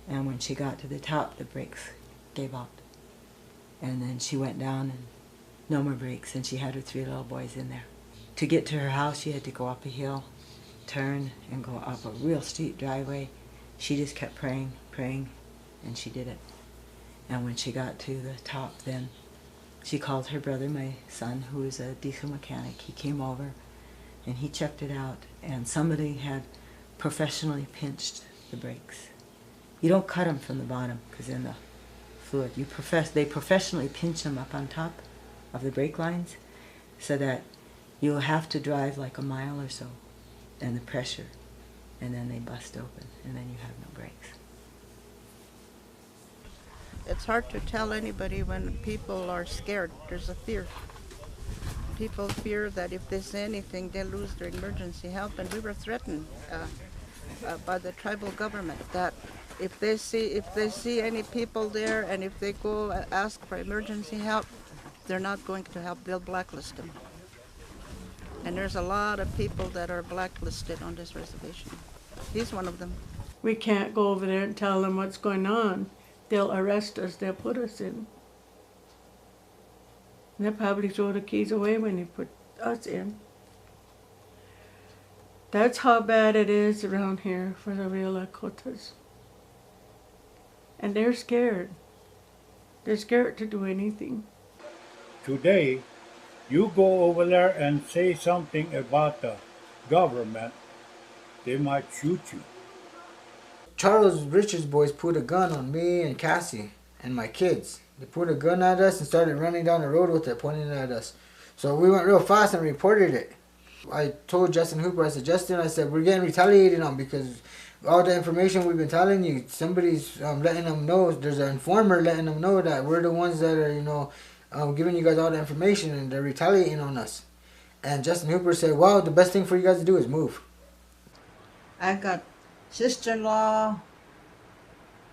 and when she got to the top, the brakes gave out. And then she went down, and no more brakes, and she had her 3 little boys in there. To get to her house, she had to go up a hill, turn, and go up a real steep driveway. She just kept praying, praying, and she did it. And when she got to the top, then she called her brother, my son, who was a diesel mechanic. He came over, and he checked it out, and somebody had professionally pinched the brakes. You don't cut them from the bottom, because in the fluid, they professionally pinch them up on top of the brake lines, so that you'll have to drive like a mile or so, and the pressure, and then they bust open, and then you have no brakes. It's hard to tell anybody when people are scared. There's a fear. People fear that if they say anything, they'll lose their emergency help, and we were threatened by the tribal government that if they see any people there, and if they go ask for emergency help, they're not going to help. They'll blacklist them. And there's a lot of people that are blacklisted on this reservation. He's one of them. We can't go over there and tell them what's going on. They'll arrest us, they'll put us in. They'll probably throw the keys away when they put us in. That's how bad it is around here for the real Lakotas. And they're scared. They're scared to do anything. Today, you go over there and say something about the government, they might shoot you. Charles Richards' boys put a gun on me and Cassie and my kids. They put a gun at us and started running down the road with it, pointing it at us. So we went real fast and reported it. I told Justin Hooper, I said, Justin, I said, we're getting retaliated on because all the information we've been telling you, somebody's letting them know, there's an informer letting them know that we're the ones that are, giving you guys all the information and they're retaliating on us. And Justin Hooper said, well, the best thing for you guys to do is move. I got sister-in-law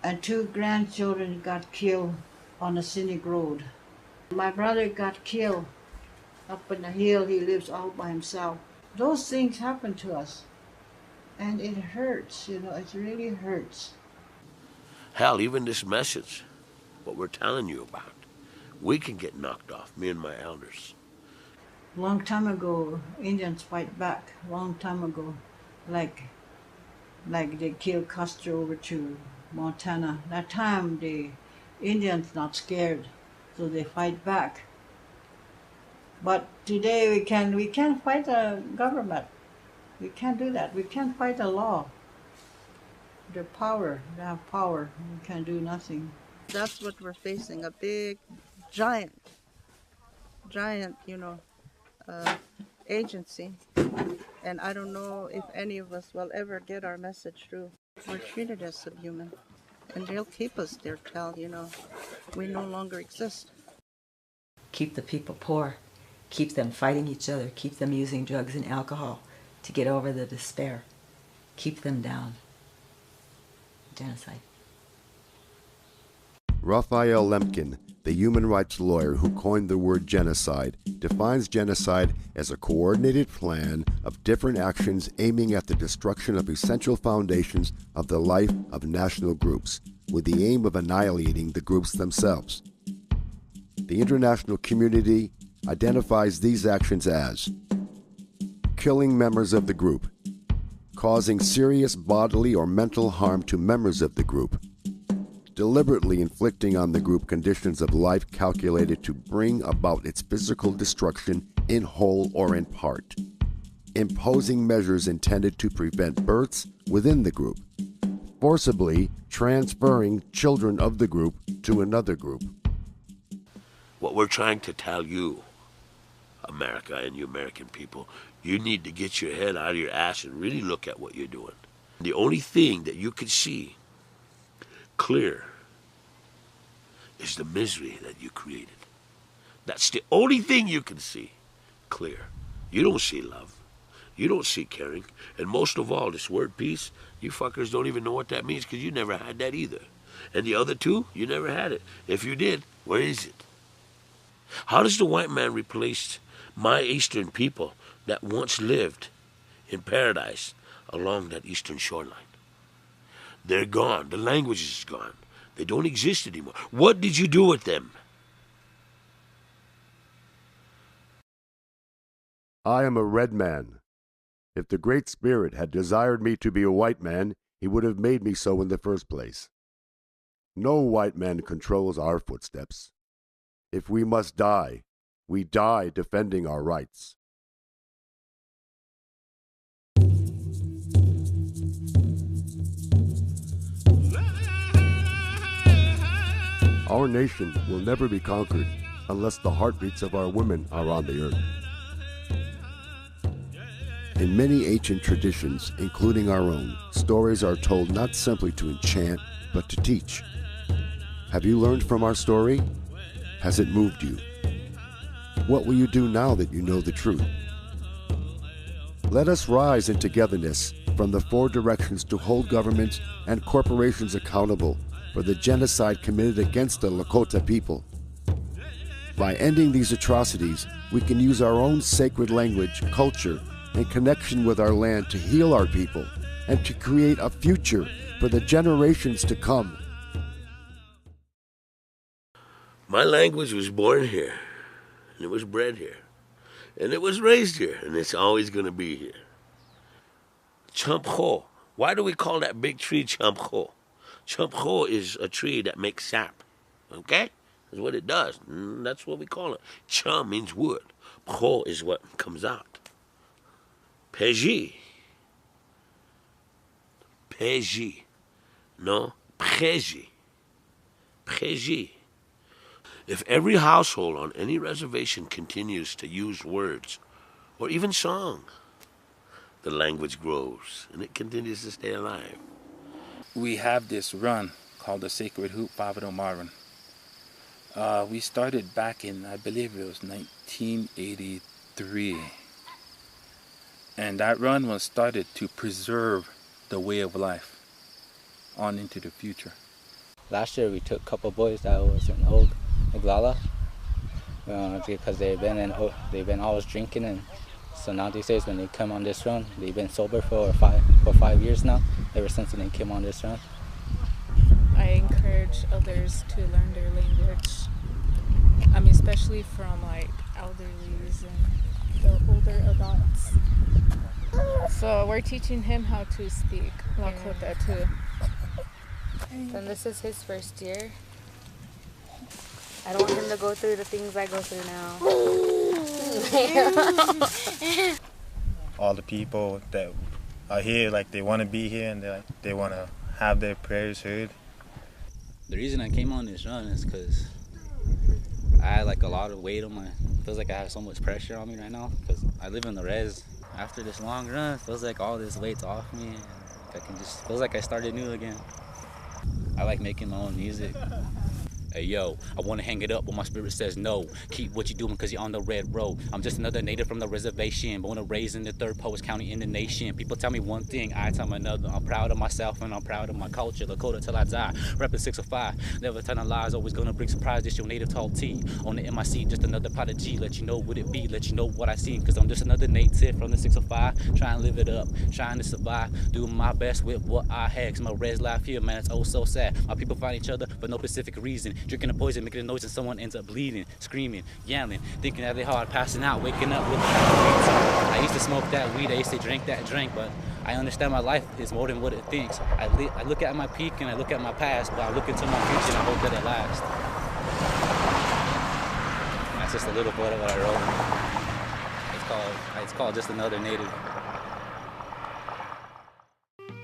and 2 grandchildren got killed on the scenic road. My brother got killed up in the hill. He lives all by himself. Those things happen to us. And it hurts, it really hurts. Hell, even this message, what we're telling you about, we can get knocked off, me and my elders. Long time ago, Indians fight back. Long time ago, like they killed Custer over to Montana. That time, the Indians not scared, so they fight back. But today we can't fight the government. We can't do that. We can't fight the law. The power, they have power. We can't do nothing. That's what we're facing, a big, giant, agency. And I don't know if any of us will ever get our message through. We're treated as subhuman. And they'll keep us there till, we no longer exist. Keep the people poor. Keep them fighting each other. Keep them using drugs and alcohol to get over the despair. Keep them down. Genocide. Raphael Lemkin, the human rights lawyer who coined the word genocide, defines genocide as a coordinated plan of different actions aiming at the destruction of essential foundations of the life of national groups, with the aim of annihilating the groups themselves. The international community identifies these actions as killing members of the group, causing serious bodily or mental harm to members of the group, deliberately inflicting on the group conditions of life calculated to bring about its physical destruction in whole or in part, imposing measures intended to prevent births within the group, forcibly transferring children of the group to another group. What we're trying to tell you, America and you American people, you need to get your head out of your ass and really look at what you're doing. The only thing that you can see clear is the misery that you created. That's the only thing you can see clear. You don't see love. You don't see caring. And most of all, this word peace, you fuckers don't even know what that means because you never had that either. And the other two, you never had it. If you did, where is it? How does the white man replace my eastern people that once lived in paradise along that eastern shoreline? They're gone. The language is gone. They don't exist anymore. What did you do with them? I am a red man. If the Great Spirit had desired me to be a white man, he would have made me so in the first place. No white man controls our footsteps. If we must die, we die defending our rights. Our nation will never be conquered unless the heartbeats of our women are on the earth. In many ancient traditions, including our own, stories are told not simply to enchant, but to teach. Have you learned from our story? Has it moved you? What will you do now that you know the truth? Let us rise in togetherness from the four directions to hold governments and corporations accountable for the genocide committed against the Lakota people. By ending these atrocities, we can use our own sacred language, culture, and connection with our land to heal our people and to create a future for the generations to come. My language was born here, and it was bred here, and it was raised here, and it's always going to be here. Champho. Why do we call that big tree champho? Champho is a tree that makes sap. Okay? That's what it does. That's what we call it. Cham means wood. Pho is what comes out. Peji. Peji. No, preji. Preji. If every household on any reservation continues to use words or even song, the language grows and it continues to stay alive. We have this run called the Sacred Hoop Favado Maran. We started back in, I believe it was 1983. And that run was started to preserve the way of life on into the future. Last year we took a couple boys that was in old Iglala because they've been always drinking, and so now these days when they come on this run, they've been sober for 5 years now, ever since they came on this run. I encourage others to learn their language. I mean, especially from like elderlies and the older adults. So we're teaching him how to speak Lakota too. And this is his first year. I don't want him to go through the things I go through now. All the people that are here, like they want to be here and they want to have their prayers heard. The reason I came on this run is because I had like a lot of weight on my, feels like I have so much pressure on me right now because I live in the res. After this long run, it feels like all this weight's off me and I can just, feels like I started new again. I like making my own music. Hey yo, I wanna hang it up, but my spirit says no. Keep what you're doing cause you're on the red road. I'm just another native from the reservation, born and raised in the 3rd Poets County in the nation. People tell me one thing, I tell them another. I'm proud of myself and I'm proud of my culture. Lakota till I die, reppin' 605. Never telling lies, always gonna bring surprise. This your native tall T. On the MIC, just another prodigy. Let you know what it be, let you know what I seen. Cause I'm just another native from the 605. Trying to live it up, trying to survive. Doing my best with what I had. Cause my res life here, man, it's oh so sad. My people find each other for no specific reason. Drinking the poison, making a noise, and someone ends up bleeding, screaming, yelling, thinking that they hard, passing out, waking up with I used to smoke that weed, I used to drink that drink, but I understand my life is more than what it thinks. I look at my peak and I look at my past, but I look into my future and I hope that it lasts. That's just a little bit of what I wrote. It's called Just Another Native.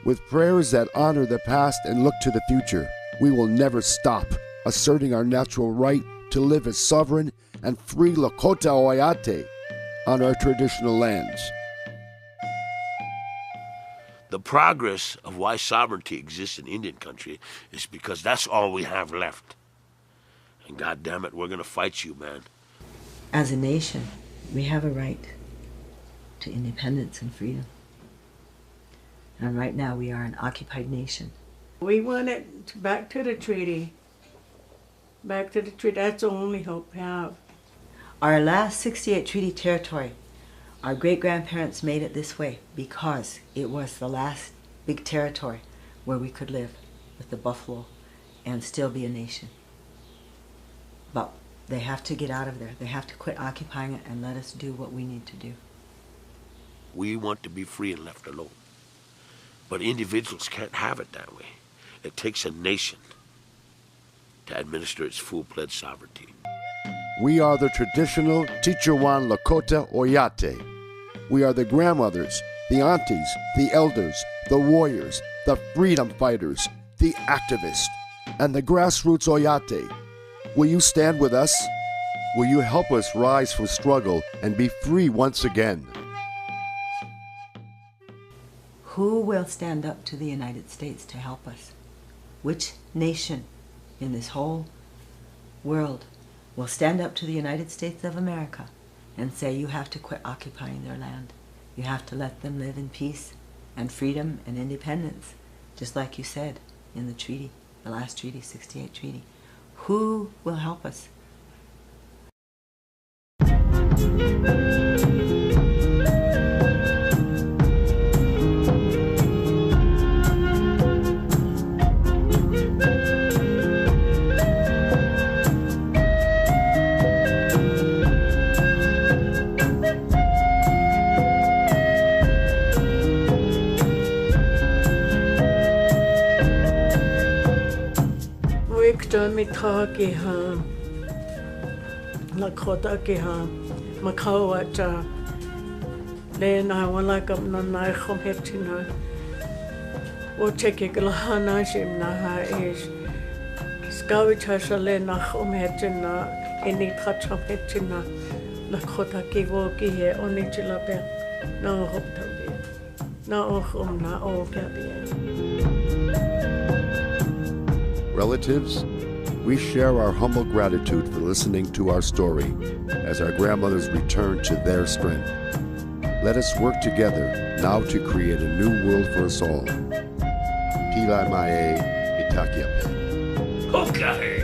With prayers that honor the past and look to the future, we will never stop asserting our natural right to live as sovereign and free Lakota Oyate on our traditional lands. The progress of why sovereignty exists in Indian country is because that's all we have left. And God damn it, we're gonna fight you, man. As a nation, we have a right to independence and freedom. And right now we are an occupied nation. We want it back to the treaty. Back to the treaty, that's the only hope we have. Our last 68 treaty territory, our great-grandparents made it this way because it was the last big territory where we could live with the buffalo and still be a nation. But they have to get out of there. They have to quit occupying it and let us do what we need to do. We want to be free and left alone. But individuals can't have it that way. It takes a nation to administer its full-fledged sovereignty. We are the traditional Tetuwan Lakota Oyate. We are the grandmothers, the aunties, the elders, the warriors, the freedom fighters, the activists, and the grassroots Oyate. Will you stand with us? Will you help us rise from struggle and be free once again? Who will stand up to the United States to help us? Which nation in this whole world will stand up to the United States of America and say you have to quit occupying their land. You have to let them live in peace and freedom and independence, just like you said in the treaty, the last treaty, 68 treaty. Who will help us? Victor mitaki ha Lakota ki ha Makawacha le na wala kam na na khomhetina o cheke glahana shim na ha is skawicha shale na khomhetina eni khachomhetina Lakota ki wo ki he onichila pe na hoptabi na ochum na o kabi. Relatives, we share our humble gratitude for listening to our story as our grandmothers return to their strength. Let us work together now to create a new world for us all. Pila Mae Itakiape. Okay.